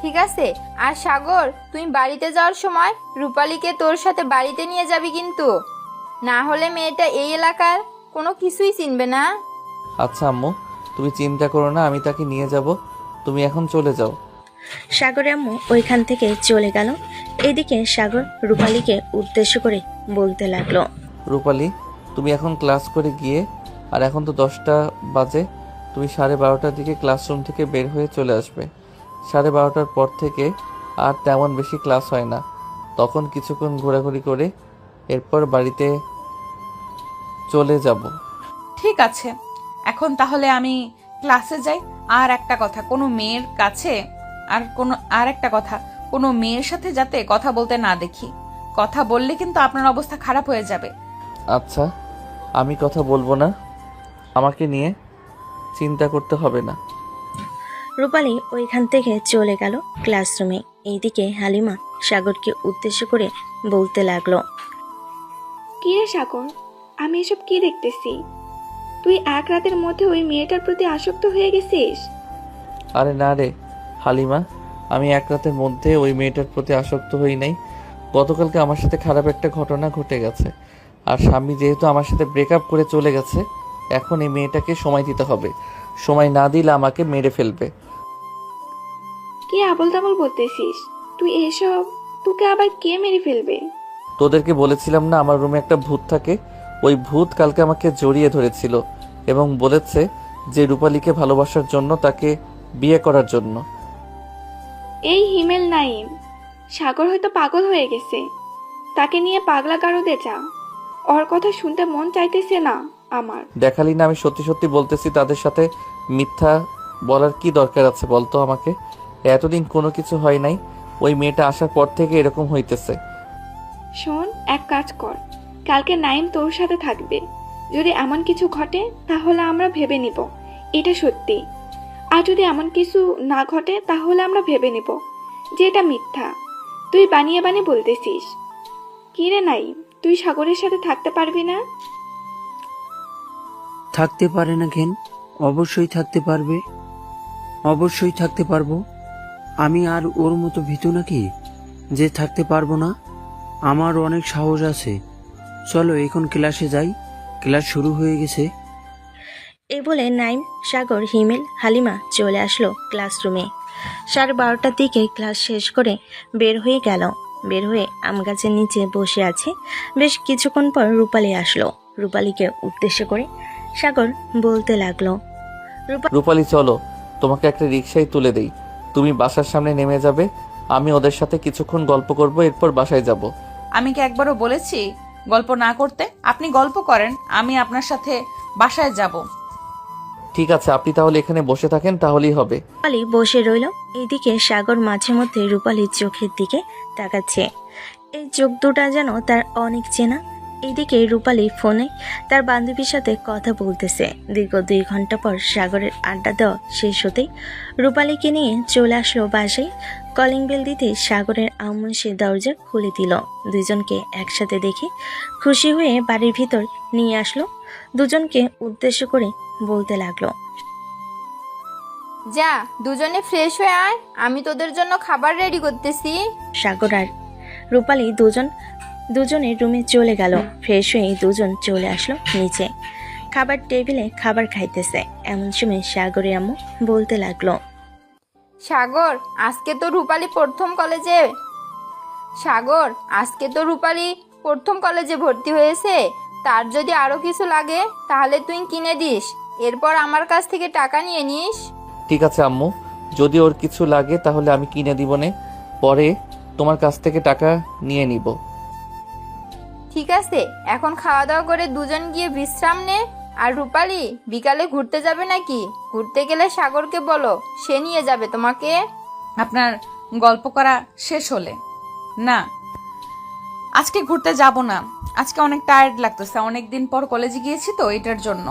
S3: ঠিক আছে। আর সাগর, তুই বাড়িতে যাওয়ার সময় রূপালীকে তোর সাথে বাড়িতে নিয়ে যাবি কিন্তু, না হলে মেয়েটা এই এলাকার কোনো কিছুই চিনবে না।
S2: আচ্ছা আম্মু, তুমি চিন্তা করো না, আমি তাকে নিয়ে যাব। তুমি এখন চলে যাও।
S1: সাগরের আম্মু ওইখান থেকে চলে গেল। এদিকে সাগর রূপালীকে উদ্দেশ্য করে বলতে লাগলো,
S2: রূপালী, তুমি এখন ক্লাস করে গিয়ে, আর এখন তো 10টা বাজে, তুমি 12:30টার দিকে ক্লাসরুম থেকে বের হয়ে চলে আসবে। 12:30টার পর থেকে আর তেমন বেশি ক্লাস হয় না, তখন কিছুক্ষণ ঘোরাঘুরি করে এরপর বাড়িতে চলে যাব।
S4: ঠিক আছে, এখন তাহলে আমি ক্লাসে যাই। আর একটা কথা, কোনো মেয়ের কাছে আর একটা কথা, কোনো মেয়ের সাথে যাতে কথা বলতে না দেখি। কথা বললে কিন্তু আপনার অবস্থা খারাপ হয়ে যাবে।
S2: আচ্ছা, আমি কথা বলবো না, আমাকে নিয়ে চিন্তা করতে হবে না।
S1: রূপালী ওইখান থেকে চলে গেল ক্লাসরুমে। এইদিকে হালিমা সাগরকে উদ্দেশ্য করে বলতে লাগলো,
S14: কি রে সাগর, আমি এসব কি দেখতেছি? তুই এক রাতের মধ্যে ওই মেয়েটার প্রতি আসক্ত হয়ে গেছিস?
S2: আরে না রে হালিমা, আমি এক রাতের মধ্যে ওই মেয়েটার প্রতি আসক্ত হই নাই। গতকালকে আমার সাথে খারাপ একটা ঘটনা ঘটে গেছে, আর স্বামী যেহেতু আমার সাথে ব্রেকআপ করে চলে গেছে, এখন এই মেয়েটাকে সময় দিতে হবে। সময় না দিলে আমাকে মেরে ফেলবে।
S14: কি আবল তাবল বলতেছিস তুই এসব? তোকে আবার কে মেরে ফেলবে?
S2: তোদেরকে বলেছিলাম না আমার রুমে একটা ভূত থাকে? ওই ভূত কালকে আমাকে জড়িয়ে ধরেছিল এবং বলেছে যে রূপালীকে ভালোবাসার জন্য, তাকে বিয়ে করার জন্য।
S14: এই হিমেল নাইম, সাগর হয়তো পাগল হয়ে গেছে, তাকে নিয়ে পাগলা গারদে যা। ওর কথা শুনতে মন চাইতেছে না আমার।
S2: দেখালি না আমি সত্যি সত্যি বলতেছি, তাদের সাথে মিথ্যা বলার কি দরকার আছে বলতো আমাকে? এতদিন কোনো কিছু হয় নাই, ওই মেয়েটা আসার পর থেকে এরকম হইতেছে।
S14: শোন, এক কাজ কর, কালকে নাইম তোর সাথে থাকবে। যদি এমন কিছু ঘটে তাহলে আমরা ভেবে নিব এটা সত্যি, আর যদি এমন কিছু না ঘটে তাহলে আমরা ভেবে নিব যে এটা মিথ্যা। তুই বানিয়ে বানিয়ে বলতেছিস। কি রে নাইম, তুই সাগরের সাথে থাকতে পারবি না?
S12: থাকতে পারে না কেন? অবশ্যই থাকতে পারবে, অবশ্যই থাকতে পারবো। আমি আর ওর মতো ভীতু নাকি যে থাকতে পারবো না? আমার অনেক সাহস আছে। চলো এখন ক্লাসে যাই, ক্লাস শুরু হয়ে গেছে।
S1: এই বলে নাইম, সাগর, হিমেল, হালিমা চলে আসলো ক্লাসরুমে। 12:30টার দিকে ক্লাস শেষ করে বের হয়ে গেল। বের হয়ে আম গাছের নিচে বসে আছে। বেশ কিছুক্ষণ পর রূপালী আসলো। রূপালীকে উদ্দেশ্য করে সাগর বলতে লাগলো,
S2: রূপালী চলো, তোমাকে একটা রিকশায় তুলে দেই, তুমি বাসার সামনে নেমে যাবে, আমি ওদের সাথে কিছুক্ষণ গল্প করব, এরপর বাসায় যাব।
S4: আমি কি একবারও বলেছি গল্প না করতে? আপনি গল্প করেন, আমি আপনার সাথে বাসায় যাব।
S2: ঠিক আছে, আপনি তাহলে এখানে বসে থাকেন, তাহলেই হবে।
S1: রূপালী বসে রইল। এইদিকে সাগর মাঝে মধ্যে রূপালীর চোখের দিকে তাকাচ্ছে। এই চোখ দুটা যেন তার অনেক চেনা। এইদিকে রূপালী ফোনে তার বান্ধবীর সাথে কথা বলতেছে। দীর্ঘ 2 ঘন্টা পর সাগরের আড্ডা দেওয়া শেষ হতেই রূপালীকে নিয়ে চলে আসলো বাসায়। কলিং বেল দিতে সাগরের আম্মু সে দরজা খুলে দিল। দুজনকে একসাথে দেখে খুশি হয়ে বাড়ির ভিতর নিয়ে আসলো। দুজনকে উদ্দেশ্য করে বলতে লাগলো,
S3: যা দুজনে ফ্রেশ হয়ে আয়, আমি তোদের জন্য খাবার রেডি করতেছি।
S1: সাগর আর রূপালী দুজনের রুমে চলে গেল। ফ্রেশ হয়ে দুজন চলে আসলো নিচে। খাবার টেবিলে খাবার খাইতেছে। এমন সময় সাগরের আম্মু বলতে লাগলো,
S3: সাগর আজকে তো রূপালী প্রথম কলেজে ভর্তি হয়েছে। তার যদি আরো কিছু লাগে তাহলে তুই কিনে দিস, এরপর আমার কাছ থেকে টাকা নিয়ে নিস।
S2: ঠিক আছে আম্মু, যদি ওর কিছু লাগে তাহলে আমি কিনে দিব নে, পরে তোমার কাছ থেকে টাকা নিয়ে নিব।
S3: ঠিক আছে, এখন খাওয়া দাওয়া করে দুজন গিয়ে বিশ্রাম নে। আর রূপালী বিকালে ঘুরতে যাবে নাকি? ঘুরতে গেলে সাগরকে বলো, সে নিয়ে যাবে তোমাকে।
S4: আপনার গল্প করা শেষ হলে? না, আজকে ঘুরতে যাব না। আজকে অনেক টায়ার্ড লাগতেছে, অনেকদিন পর কলেজে গিয়েছি তো, এটার জন্য।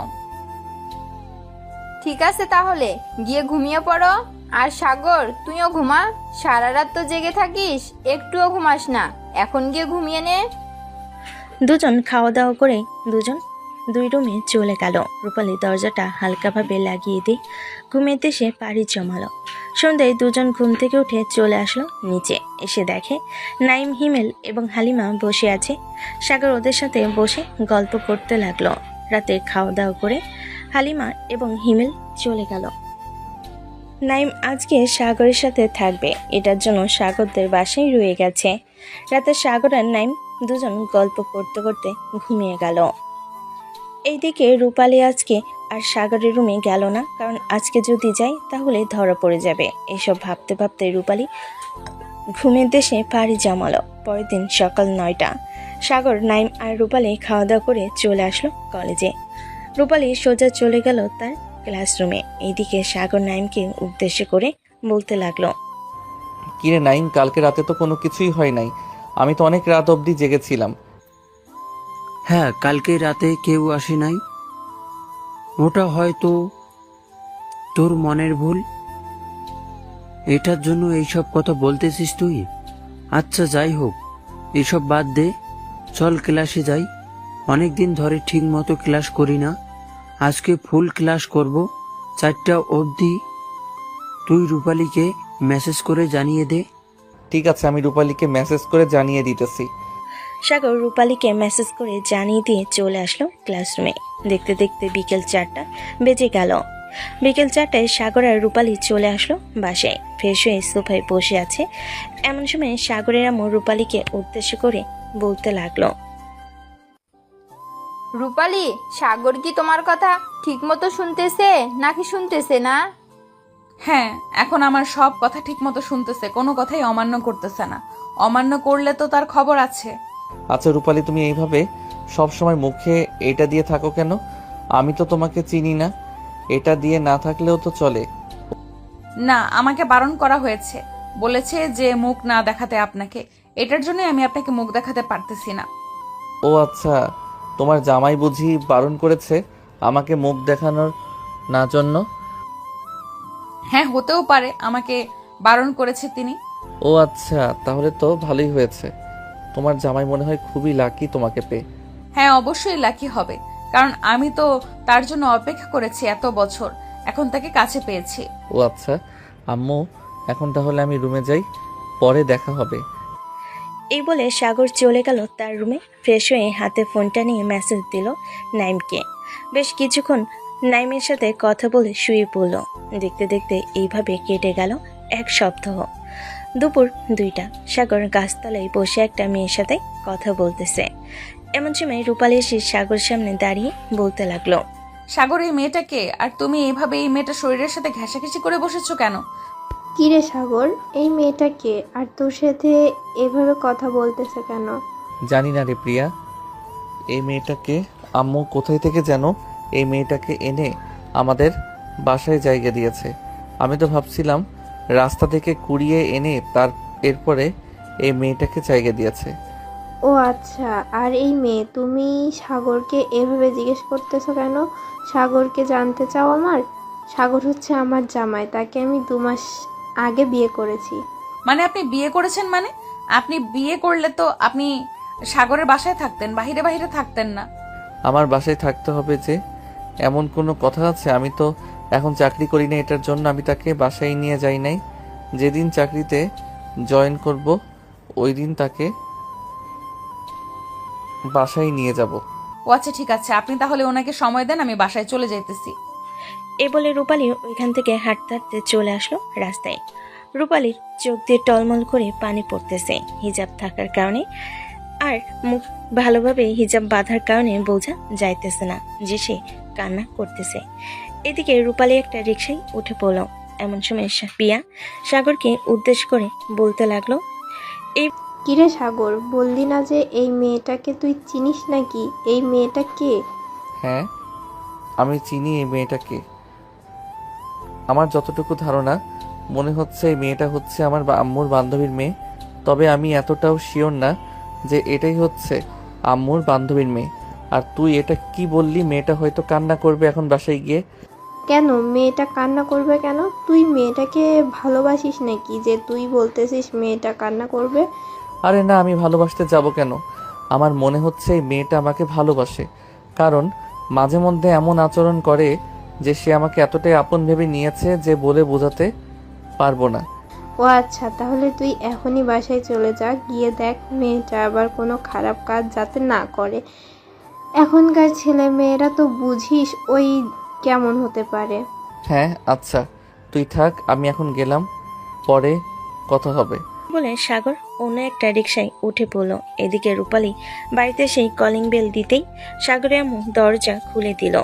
S3: ঠিক আছে, তাহলে গিয়ে ঘুমিয়ে পড়ো। আর সাগর তুইও ঘুমা, সারা রাত তো জেগে থাকিস, একটুও ঘুমাস না। এখন গিয়ে ঘুমিয়ে নে।
S1: দুজন খাওয়া দাওয়া করে দুজন 2 রুমে চলে গেল। রূপালী দরজাটা হালকাভাবে লাগিয়ে দিয়ে ঘুমিয়েতে সে পাড়ি জমালো। সন্ধ্যায় দুজন ঘুম থেকে উঠে চলে আসলো নিচে। এসে দেখে নাইম, হিমেল এবং হালিমা বসে আছে। সাগর ওদের সাথে বসে গল্প করতে লাগলো। রাতে খাওয়া দাওয়া করে হালিমা এবং হিমেল চলে গেল। নাইম আজকে সাগরের সাথে থাকবে, এটার জন্য সাগরদের বাসায় রয়ে গেছে। রাতে সাগর আর নাইম দুজন গল্প করতে করতে ঘুমিয়ে গেল। এইদিকে রূপালী আজকে আর সাগরের রুমে গেল না, কারণ আজকে যদি যায় তাহলে ধরা পড়ে যাবে। এসব ভাবতে ভাবতে রূপালী ঘুমের দেশে পাড়ি জমালো। পরের দিন সকাল 9টা। সাগর, নাইম আর রূপালী খাওয়া দাওয়া করে চলে আসলো কলেজে। রূপালী সোজা চলে গেল তার ক্লাসরুমে। এইদিকে সাগর নাইমকে উদ্দেশ্য করে বলতে লাগলো,
S2: কিরে নাইম, কালকে রাতে তো কোনো কিছুই হয় নাই, আমি তো অনেক রাত অবধি জেগেছিলাম।
S12: হ্যাঁ, কালকে রাতে কেউ আসে নাই, ওটা হয়তো তোর মনের ভুল। এটার জন্য এইসব কথা বলতেছিস তুই? আচ্ছা যাই হোক, এসব বাদ দে, চল ক্লাসে যাই। অনেক দিন ধরে ঠিক মতো ক্লাস করি না, আজকে ফুল ক্লাস করব 4টা অবধি। তুই রূপালীকে মেসেজ করে জানিয়ে দে।
S2: ঠিক আছে, আমি রূপালীকে মেসেজ করে জানিয়ে দিতেছি।
S1: সাগর রূপালীকে মেসেজ করে জানিয়ে দিয়ে চলে আসলো ক্লাসরুমে। দেখতে দেখতে বিকেল 4টা বেজে গেল। বিকেল 4টায় সাগর আর রূপালী চলে আসলো বাসায়। ফ্রেশ হয়ে সোফায় বসে আছে। এমন সময় সাগরের আম্মু রূপালীকে উদ্দেশ্য করে বলতে লাগলো,
S3: রূপালী, সাগর কি তোমার কথা ঠিক মতো শুনতেছে নাকি শুনতেছে না?
S4: হ্যাঁ, এখন আমার সব কথা ঠিকমতো শুনতেছে, কোনো কথাই অমান্য করতেছে না। অমান্য করলে তো তার খবর আছে।
S2: আচ্ছা রূপালী, তুমি এইভাবে সব সময় মুখে এটা দিয়ে থাকো কেন? আমি তো তোমাকে চিনি না। এটা দিয়ে না থাকলেও তো চলে।
S4: না, আমাকে বারণ করা হয়েছে, বলেছে যে মুখ না দেখাতে আপনাকে। এটার জন্যই আমি আপনাকে মুখ দেখাতে পারতেছি না।
S2: ও আচ্ছা, তোমার জামাই বুঝি বারণ করেছে আমাকে মুখ দেখানোর না জন্য?
S4: হ্যাঁ, হতেও পারে আমাকে বারণ করেছে তিনি।
S2: ও আচ্ছা, তাহলে তো ভালোই হয়েছে। তোমার জামাই মনে হয় খুবই লাকি তোমাকে পেয়ে।
S4: হ্যাঁ, অবশ্যই লাকি হবে, কারণ আমি তো তার জন্য অপেক্ষা করেছি এত বছর, এখন তাকে কাছে পেয়েছি।
S2: ও আচ্ছা আম্মু, এখন তাহলে আমি রুমে যাই, পরে দেখা হবে।
S1: এই বলে সাগর চলে গেল তার রুমে। ফ্রেশ হয়ে হাতে ফোনটা নিয়ে মেসেজ দিল নাইমকে। বেশ কিছুক্ষণ নাইমের সাথে কথা বলে শুয়ে পড়ল। দেখতে দেখতে এইভাবে কেটে গেল 1 সপ্তাহ। দুপুর 2টা। সাগর গাছতলায় বসে একটা মেয়ের সাথে কথা বলতেছে। এমন সময় রূপালী এসে সাগর সামনে দাঁড়িয়ে বলতে লাগলো,
S4: সাগর, এই মেয়েটাকে, আর তুমি এইভাবে এই মেয়েটার শরীরের সাথে ঘেঁষাঘেঁষি করে বসেছো কেন?
S13: কিরে সাগর, এই মেয়েটাকে আর তোর সাথে এভাবে কথা বলতেছে কেন?
S2: জানি না রে প্রিয়া, এই মেয়েটাকে আম্মু কোথায় থেকে যেন এই মেয়েটাকে এনে আমাদের বাসায় জায়গা দিয়েছে। আমি তো ভাবছিলাম রাস্তা থেকে কুড়িয়ে এনে এরপরে এই মেয়েটাকে জায়গা দিয়েছে।
S13: ও আচ্ছা, আর এই মেয়ে, তুমি সাগরকে এভাবে জিজ্ঞেস করতেছো কেন? সাগরকে জানতে চাও আমার? সাগর হচ্ছে আমার জামাই, তাকে আমি 2 মাস আগে বিয়ে করেছি।
S4: মানে আপনি বিয়ে করেছেন? মানে আপনি বিয়ে করলে তো আপনি সাগরের বাসায় থাকতেন, বাহিরে বাহিরে থাকতেন না।
S2: আমার বাসায় থাকতে হবে যে এমন কোনো কথা আছে? আমি তো এখন চাকরি করি না, এটার জন্য আমি তাকে বাসায় নিয়ে যাই নাই। যেদিন চাকরিতে জয়েন করব ওই দিন তাকে বাসায় নিয়ে যাব।
S4: ও আচ্ছা, ঠিক আছে, আপনি তাহলে ওনাকে সময় দেন, আমি বাসায় চলে যাইতেছি।
S1: এ বলে রূপালী ওইখান থেকে হাঁটতে হাঁটতে চলে আসলো রাস্তায়। রূপালীর চোখ দিয়ে টলমল করে পানি পড়তেছে হিজাব থাকার কারণে, আর মুখ ভালোভাবে হিজাব বাঁধার কারণে বোঝা যাইতেছে না যে সে কান্না করতেছে। এদিকে রূপালী একটা রিকশায় উঠে পড়ল। এমন সময় পিয়া সাগরকে উদ্দেশ্য করে বলতে লাগলো,
S13: কিরে সাগর, বললি না যে এই মেয়েটাকে তুই চিনিস নাকি? এই মেয়েটা কে?
S2: হ্যাঁ, আমি চিনি এই মেয়েটাকে। আমার যতটুকু ধারণা, মনে হচ্ছে এই মেয়েটা হচ্ছে আমার আম্মুর বান্ধবীর মেয়ে। তবে আমি এতটাও শিওর না যে এটাই হচ্ছে আম্মুর বান্ধবীর মেয়ে। আর তুই এটা কি বললি? মেয়েটা হয়তো কান্না করবে এখন বাসায় গিয়ে।
S13: কেন মেয়েটা কান্না করবে কেন? তুই মেয়েটাকে ভালোবাসিস নাকি যে তুই বলতেছিস মেয়েটা কান্না করবে?
S2: আরে না, আমি ভালোবাসতে যাব কেন? আমার মনে হচ্ছে এই মেয়েটা আমাকে ভালোবাসে, কারণ মাঝে মধ্যে এমন আচরণ করে যে সে আমাকে এতটাই আপন ভেবে নিয়েছে যে বলে বোঝাতে পারবো না।
S13: ও আচ্ছা, তাহলে তুই এখনই বাসায় চলে যা, গিয়ে দেখ মেয়েটা আবার কোনো খারাপ কাজ যাতে না করে। এখনকার ছেলে মেয়েরা তো বুঝিস ওই কেমন হতে পারে।
S2: হ্যাঁ আচ্ছা, তুই থাক, আমি এখন গেলাম, পরে কথা হবে।
S1: বলে সাগর অন্য একটা রিকশায় উঠে পড়ল। এদিকে রূপালী বাড়িতে সেই কলিং বেল দিতেই সাগরের আম্মু দরজা খুলে দিল।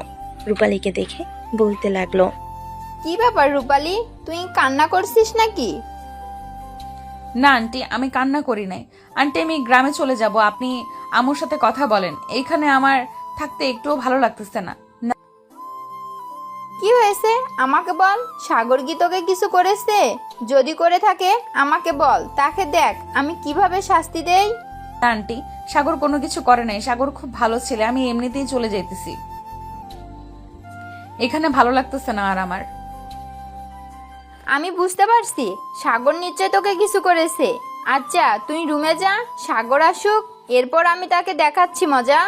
S1: রূপালীকে দেখে বলতে লাগলো,
S3: কি ব্যাপার রূপালী, তুই কান্না করছিস নাকি?
S4: না আন্টি, আমি কান্না করি নাই। আন্টি, আমি গ্রামে চলে যাব, আপনি আম্মুর সাথে কথা বলেন। এইখানে আমার থাকতে একটুও ভালো লাগতেছে না।
S3: কি হয়েছে আমাকে বল, সাগর কি তোকে কিছু করেছে? যদি করে থাকে আমাকে বল, তাকে দেখ আমি কিভাবে শাস্তি দেই।
S4: না আন্টি, সাগর কোনো কিছু করে নাই, সাগর খুব ভালো ছেলে, আমি এমনিতেই চলে যাইতেছি, এখানে ভালো লাগতেছে না আর আমার।
S3: আমি বুঝতে পারছি সাগর নিশ্চয় তোকে কিছু করেছে। আচ্ছা তুই রুমে যা, সাগর আসুক, এরপর আমি তাকে দেখাচ্ছি মজা।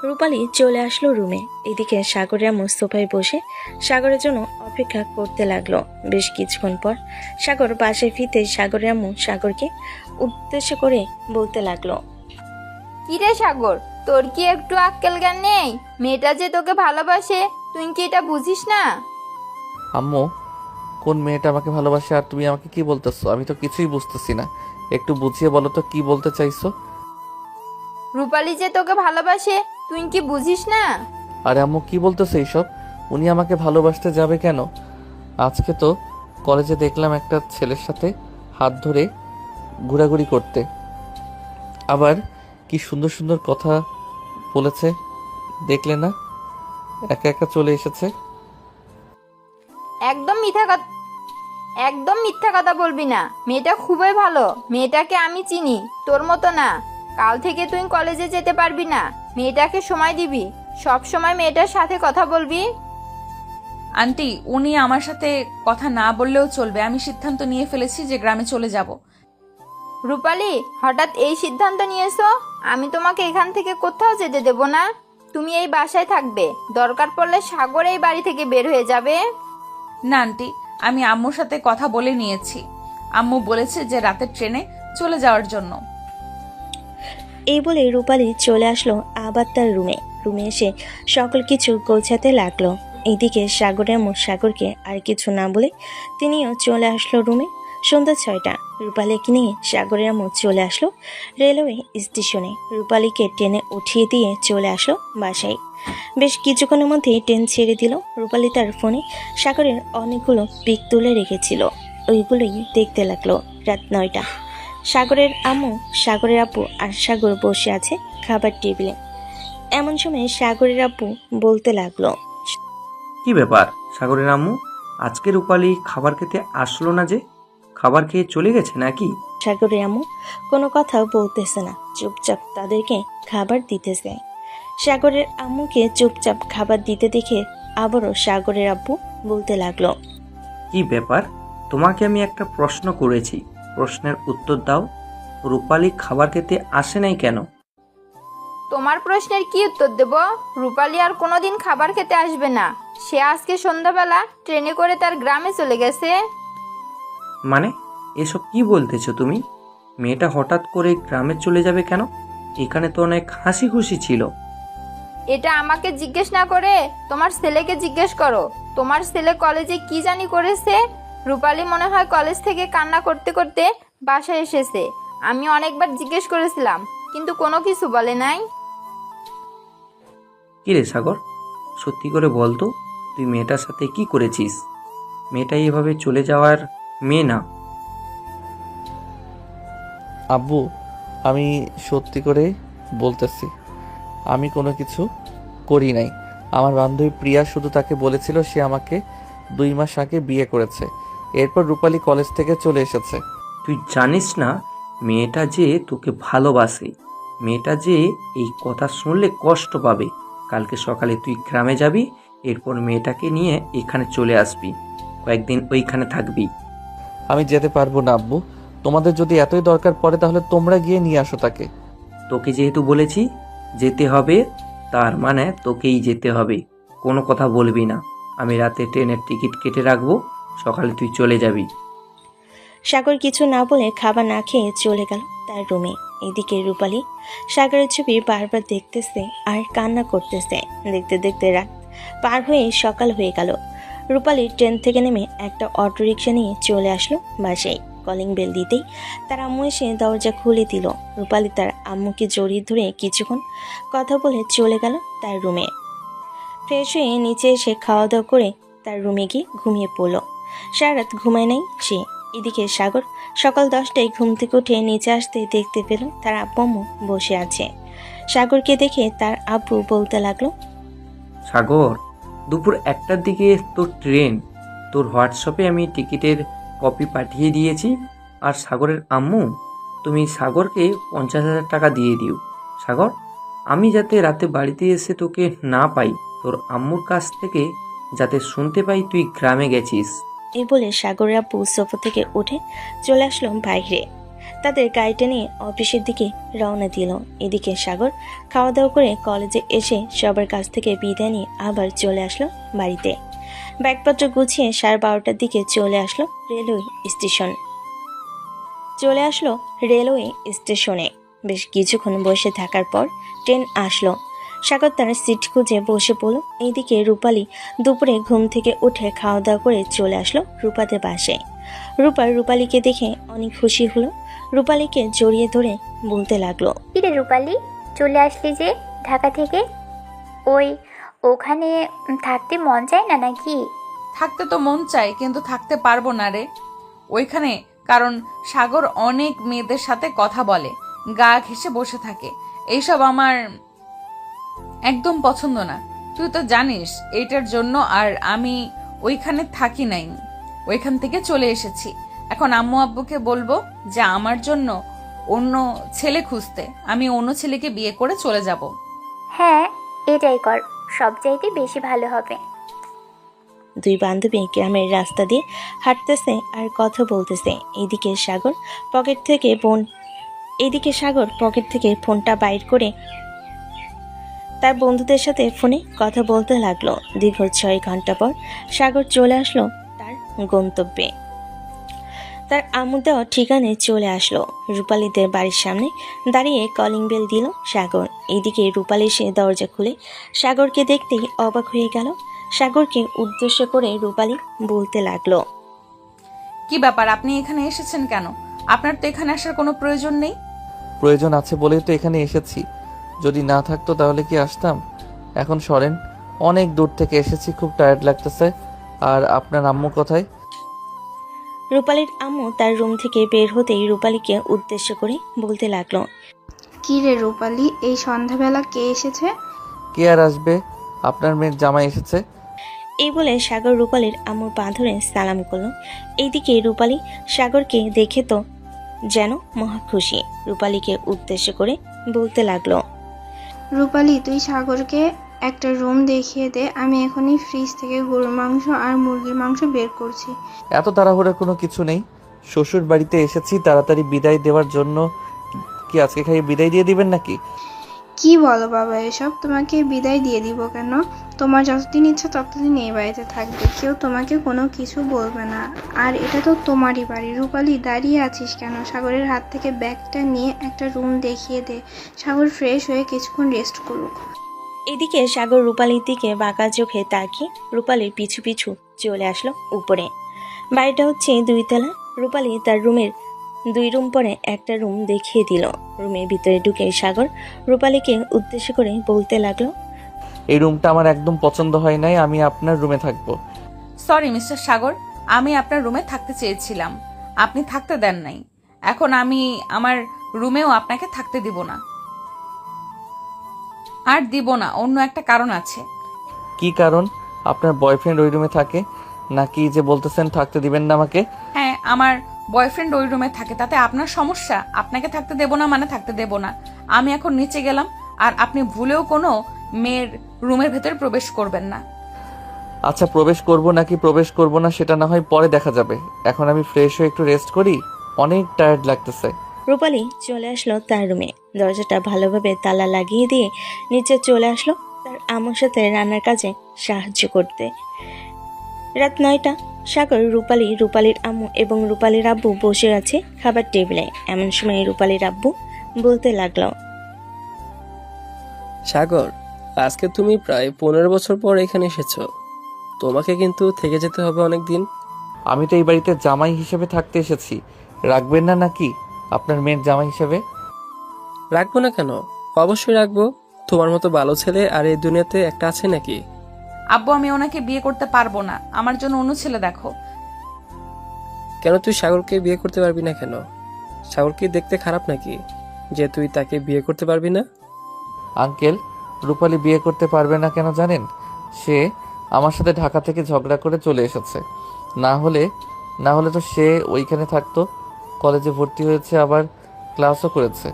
S1: রূপালী চলে আসলো রুমে। এদিকে সাগরের আম্মু সোফায় বসে সাগরের জন্য অপেক্ষা করতে লাগলো। বেশ কিছুক্ষণ পর সাগর বাসায় ফিরতে সাগরের আম্মু সাগরকে উদ্দেশ্য করে বলতে লাগলো,
S3: কিরে সাগর, তোর কি একটু আক্কেল জ্ঞান নেই? মেয়েটা যে তোকে ভালোবাসে, তুই কি এটা বুঝিস না?
S2: আম্মু, কোন মেয়েটা আমাকে ভালোবাসে আর তুমি আমাকে কি বলতেছো? আমি তো কিছুই বুঝতেছি না, একটু বুঝিয়ে বলো তো কি বলতে চাইছো।
S3: রূপালী যে তোকে ভালোবাসে, তুই কি বুঝিস না?
S2: আরে আম্মু, কি বলতেছো এইসব? উনি আমাকে ভালোবাসতে যাবে কেন? আজকে তো কলেজে দেখলাম একটা ছেলের সাথে হাত ধরে ঘোরাঘুরি করতে, আবার কি সুন্দর সুন্দর কথা বলেছে দেখলে না? একা একা চলে এসেছে।
S3: একদম মিথ্যা কথা বলবি না। মেয়েটা খুবই ভালো, মেয়েটাকে আমি চিনি, তোর মতো না। কাল থেকে তুই কলেজে যেতে পারবি না। মেয়েটাকে সময় দিবি, সব সময় মেয়েটার সাথে কথা বলবি।
S4: আন্টি, উনি আমার সাথে কথা না বললেও চলবে। আমি সিদ্ধান্ত নিয়ে ফেলেছি যে গ্রামে চলে যাব।
S3: রূপালী, হঠাৎ এই সিদ্ধান্ত নিয়েছো? আমি তোমাকে এখান থেকে কোথাও যেতে দেব না। তুমি এই বাসায় থাকবে, দরকার পড়লে সাগর এই বাড়ি থেকে বের হয়ে যাবে।
S4: না আন্টি, আমি আম্মুর সাথে কথা বলে নিয়েছি। আম্মু বলেছে যে রাতের ট্রেনে চলে যাওয়ার জন্য।
S1: এই বলে রূপালী চলে আসলো আবার তার রুমে এসে সকল কিছু গোছাতে লাগলো। এইদিকে সাগরের আম্মু সাগরকে আর কিছু না বলে তিনিও চলে আসলো রুমে। সন্ধ্যা 6টা। রূপালীকে নিয়ে সাগরের আম্মু চলে আসলো রেলওয়ে স্টেশনে। রূপালীকে ট্রেনে উঠিয়ে দিয়ে চলে আসলো বাসায়। বেশ কিছুক্ষণের মধ্যেই ট্রেন ছেড়ে দিল। রূপালী তার ফোনে সাগরের অনেকগুলো পিক তুলে রেখেছিল, ওইগুলোই দেখতে লাগলো। রাত 9টা। সাগরের আম্মু, সাগরের আব্বু আর সাগর বসে আছে খাবার টেবিলে। এমন সময় সাগরের আব্বু বলতে লাগলো,
S8: কি ব্যাপার সাগরের আম্মু, আজকে রূপালী খাবার খেতে আসলো না যে? খাবার খেয়ে চলে গেছে নাকি?
S1: সাগরের আম্মু কোনো কথা বলতেছে না, চুপচাপ তাদেরকে খাবার দিতেছে। সাগরের আম্মুকে চুপচাপ খাবার দিতে দেখে আবারও সাগরের আব্বু বলতে লাগলো,
S8: কি ব্যাপার, তোমাকে আমি একটা প্রশ্ন করেছি, প্রশ্নের উত্তর দাও। রূপালী খাবার খেতে আসে নাই কেন?
S3: তোমার প্রশ্নের কি উত্তর দেব? রূপালী আর কোনোদিন খাবার খেতে আসবে না। সে আজকে সন্ধ্যাবেলা ট্রেনে করে তার গ্রামে চলে গেছে।
S8: মানে এসব কি বলতেছো তুমি? মেয়েটা হঠাৎ করে গ্রামে চলে যাবে কেন? এখানে তো অনেক হাসি খুশি ছিল।
S3: এটা আমাকে জিজ্ঞেস না করে তোমার ছেলেকে জিজ্ঞেস করো। তোমার ছেলে কলেজে কি জানি করেছে। রূপালী মনে হয় কলেজ থেকে কান্না করতে করতে বাসায় এসেছে। আমি অনেকবার জিজ্ঞেস করেছিলাম, কিন্তু কোনো কিছু বলে নাই।
S8: কি রে সাগর, সত্যি করে বলতো, তুই মেয়েটার সাথে কি করেছিস? মেয়েটা এভাবে চলে যাওয়ার মেয়ে না।
S2: আব্বু, আমি সত্যি করে বলতেছি, আমি কোনো কিছু করি নাই। আমার বান্ধবী প্রিয়া শুধু তাকে বলেছিল সে আমাকে 2 মাস আগে বিয়ে করেছে, এরপর রূপালী কলেজ থেকে চলে এসেছে।
S8: তুই জানিস না মেয়েটা যে তোকে ভালোবাসে? মেয়েটা যে এই কথা শুনলে কষ্ট পাবে। কালকে সকালে তুই গ্রামে যাবি, এরপর মেয়েটাকে নিয়ে এখানে চলে আসবি, কয়েকদিন ওইখানে থাকবি।
S2: আমি যেতে পারবো না আব্বু, তোমাদের যদি এতই দরকার পড়ে তাহলে তোমরা গিয়ে নিয়ে আসো তাকে।
S8: তোকে যেহেতু বলেছি যেতে হবে, তার মানে তোকেই যেতে হবে। কোনো কথা বলবি না। আমি রাতে ট্রেনের টিকিট কেটে রাখবো, সকালে তুই চলে যাবি।
S1: সাগর কিছু না বলে খাবার না খেয়ে চলে গেল তার রুমে। এদিকে রূপালী সাগরের ছবি বারবার দেখতেছে আর কান্না করতেছে। দেখতে দেখতে রাত পার হয়ে সকাল হয়ে গেল। রূপালী ট্রেন থেকে নেমে একটা অটোরিকশা নিয়ে চলে আসলো বাসায়। কলিং বেল দিতেই তার আম্মু এসে দরজা খুলে দিল। রূপালী তার আম্মুকে জড়িয়ে ধরে কিছুক্ষণ কথা বলে চলে গেল তার রুমে। ফ্রেশ হয়ে নিচে এসে খাওয়া দাওয়া করে তার রুমে গিয়ে ঘুমিয়ে পড়ল। সারা রাত ঘুমায় নাই সে। এদিকে সাগর সকাল 10টায় ঘুম থেকে উঠে নিচে আসতে দেখতে পেল তার আব্বু আম্মু বসে আছে। সাগরকে দেখে তার আব্বু বলতে লাগলো,
S8: সাগর, দুপুর 1টার দিকে তোর ট্রেন। তোর হোয়াটসঅ্যাপে আমি টিকিটের কপি পাঠিয়ে দিয়েছি। আর সাগরের আম্মু, তুমি সাগরকে 50,000 টাকা দিয়ে দিও। সাগর, আমি যাতে রাতে বাড়িতে এসে তোকে না পাই, তোর আম্মুর কাছ থেকে যাতে শুনতে পাই তুই গ্রামে গেছিস।
S1: এই বলে সাগরের আব্বু সোফা থেকে উঠে চলে আসলো বাইরে। তাদের গাড়িটা নিয়ে অফিসের দিকে রওনা দিল। এদিকে সাগর খাওয়া দাওয়া করে কলেজে এসে সবার কাছ থেকে বিদায় নিয়ে আবার চলে আসলো বাড়িতে। ব্যাগপত্র গুছিয়ে 12:30টার দিকে চলে আসলো রেলওয়ে স্টেশনে। বেশ কিছুক্ষণ বসে থাকার পর ট্রেন আসলো। সাগর তার সিট খুঁজে বসে পড়ল। এইদিকে রূপালী দুপুরে ঘুম থেকে উঠে খাওয়া দাওয়া করে চলে আসলো রূপাদের বাসায়। রূপালীকে দেখে অনেক খুশি হলো। রূপালীকে জড়িয়ে ধরে বলতে লাগলো,
S9: কিরে রূপালী, চলে আসলি যে ঢাকা থেকে? ওখানে থাকতে মন চায় না নাকি?
S4: থাকতে তো মন চাই, কিন্তু থাকতে পারবো না রে ওইখানে, কারণ সাগর অনেক মেয়েদের সাথে কথা বলে, গা ঘেঁষে বসে থাকে। এইসব আমার একদম পছন্দ না। তুই তো জানিস এইটার জন্য আর আমি ওইখানে থাকি নাই, ওইখান থেকে চলে এসেছি। এখন আম্মু আব্বুকে বলবো যে আমার জন্য অন্য ছেলে খুঁজতে, আমি অন্য ছেলেকে বিয়ে করে চলে যাব।
S9: হ্যাঁ, এটাই কর, সবচাইতে বেশি ভালো হবে।
S1: দুই বান্ধবী গ্রামের রাস্তা দিয়ে হাঁটতেছে আর কথা বলতেছে। এদিকে সাগর পকেট থেকে ফোনটা বাইর করে তার বন্ধুদের সাথে ফোনে কথা বলতে লাগলো। দীর্ঘ 6 ঘন্টা পর সাগর চলে আসলো তার গন্তব্যে। তার আম্মু দেওয়া ঠিকানায় চলে আসলো। রূপালীদের বাড়ির সামনে দাঁড়িয়ে কলিং বেল দিল সাগর। এইদিকে রূপালী সে দরজা খুলে সাগরকে দেখতেই অবাক হয়ে গেল। সাগরকে উদ্দেশ্য করে রূপালী বলতে লাগলো,
S4: কি ব্যাপার, আপনি এখানে এসেছেন কেন? আপনার তো এখানে আসার কোনো প্রয়োজন নেই।
S2: প্রয়োজন আছে বলেই তো এখানে এসেছি, যদি না থাকতো তাহলে কি আসতাম? এখন সরেন, অনেক দূর থেকে এসেছি, খুব টায়ার্ড লাগতেছে। আর আপনার আম্মু কোথায়?
S1: রূপালীর আম্মু তার রুম থেকে বের হতেই রূপালীকে উদ্দেশ্য করে বলতে লাগলো,
S15: কি রে রূপালী, এই সন্ধ্যাবেলা কে এসেছে?
S2: কে আর আসবে, আপনার মেয়ের জামাই এসেছে।
S1: এই বলে সাগর রূপালীর আম্মুর পা ধরে সালাম করলো। এইদিকে রূপালী সাগরকে দেখে তো যেন মহা খুশি। রূপালীকে উদ্দেশ্য করে বলতে লাগলো,
S15: রূপালী, তুই সাগরকে একটা রুম দেখিয়ে দে, আমি এখনই ফ্রিজ থেকে গরুর মাংস আর মুরগির মাংস বের করছি।
S2: এত তাড়াহুড়ার কোনো কিছু নেই, শ্বশুর বাড়িতে এসেছি তাড়াতাড়ি বিদায় দেওয়ার জন্য। কি আজকে খাইয়ে বিদায় দিয়ে দিবেন নাকি?
S15: কি বলো বাবা এসব? তোমাকে বিদায় দিয়ে দিব কেন? তোমার যতদিন ইচ্ছা ততদিন এই বাড়িতে থাকবে, কেউ তোমাকে কোনো কিছু বলবে না। আর এটা তো তোমারই বাড়ি। রূপালী, দাঁড়িয়ে আছিস কেন? সাগরের হাত থেকে ব্যাগটা নিয়ে একটা রুম দেখিয়ে দে, সাগর ফ্রেশ হয়ে কিছুক্ষণ রেস্ট করুক।
S1: এদিকে সাগর রূপালীর দিকে বাঁকা চোখে তাকিয়ে রূপালীর পিছু পিছু চলে আসলো উপরে। বাড়িটা হচ্ছে 2 তলা। রূপালী তার রুমের 2 রুম পরে একটা রুম দেখিয়ে দিল। রুমের ভিতরে ঢুকে সাগর রূপালীকে উদ্দেশ্য করে বলতে লাগলো,
S2: এই রুমটা আমার একদম পছন্দ হয় নাই, আমি আপনার রুমে থাকবো।
S4: সরি মিস্টার সাগর, আমি আপনার রুমে থাকতে চেয়েছিলাম, আপনি থাকতে দেন নাই। এখন আমি আমার রুমেও আপনাকে থাকতে দিব না। আর দিব না, অন্য একটা কারণ আছে।
S2: কি কারণ? আপনার বয়ফ্রেন্ড ওই রুমে থাকে নাকি যে বলতেছেন থাকতে দিবেন না আমাকে?
S4: হ্যাঁ, আমার বয়ফ্রেন্ড ওই রুমে থাকে, তাতে আপনার সমস্যা? আপনাকে থাকতে দেব না মানে থাকতে দেব না। আমি এখন নিচে গেলাম, আর আপনি ভুলেও কোনো মেয়ের রুমের ভেতরে প্রবেশ করবেন না।
S2: আচ্ছা, প্রবেশ করব নাকি প্রবেশ করব না সেটা না হয় পরে দেখা যাবে। এখন আমি ফ্রেশ হয়ে একটু রেস্ট করি, অনেক টায়ার্ড লাগতেছে।
S1: রূপালী চলে আসলো তার রুমে। দরজাটা ভালোভাবে তালা লাগিয়ে দিয়ে নিচে চলে আসলো তার আম্মুর সাথে রান্নার কাজে সাহায্য করতে। রাত 9টা। সাগর, রূপালীর আম্মু এবং রূপালীর আব্বু বসে আছে খাবার টেবিলে। এমন সময় রূপালীর আব্বু বলতে লাগলো,
S16: সাগর, আজকে তুমি প্রায় 15 বছর পর এখানে এসেছো, তোমাকে কিন্তু থেকে যেতে হবে অনেক দিন।
S2: আমি তো এই বাড়িতে জামাই হিসেবে থাকতে এসেছি, রাখবেন না নাকি আপনার মেয়ের জামাই হিসেবে?
S16: রাখবো না কেন, অবশ্যই রাখবো। তোমার মতো ভালো ছেলে আর এই দুনিয়াতে একটা আছে নাকি?
S4: আব্বু, আমি ওনাকে বিয়ে করতে পারবো না, আমার জন্য অন্য ছেলে দেখো।
S16: কেন তুই সাগরকে বিয়ে করতে পারবি না কেন? সাগর কি দেখতে খারাপ নাকি যে তুই তাকে বিয়ে করতে পারবি না?
S2: আঙ্কেল, রূপালী বিয়ে করতে পারবে না কেন জানেন? সে আমার সাথে ঢাকা থেকে ঝগড়া করে চলে এসেছে। না হলে তো সে ওইখানে থাকতো। কলেজে ভর্তি হয়েছে, আবার ক্লাসও করেছে।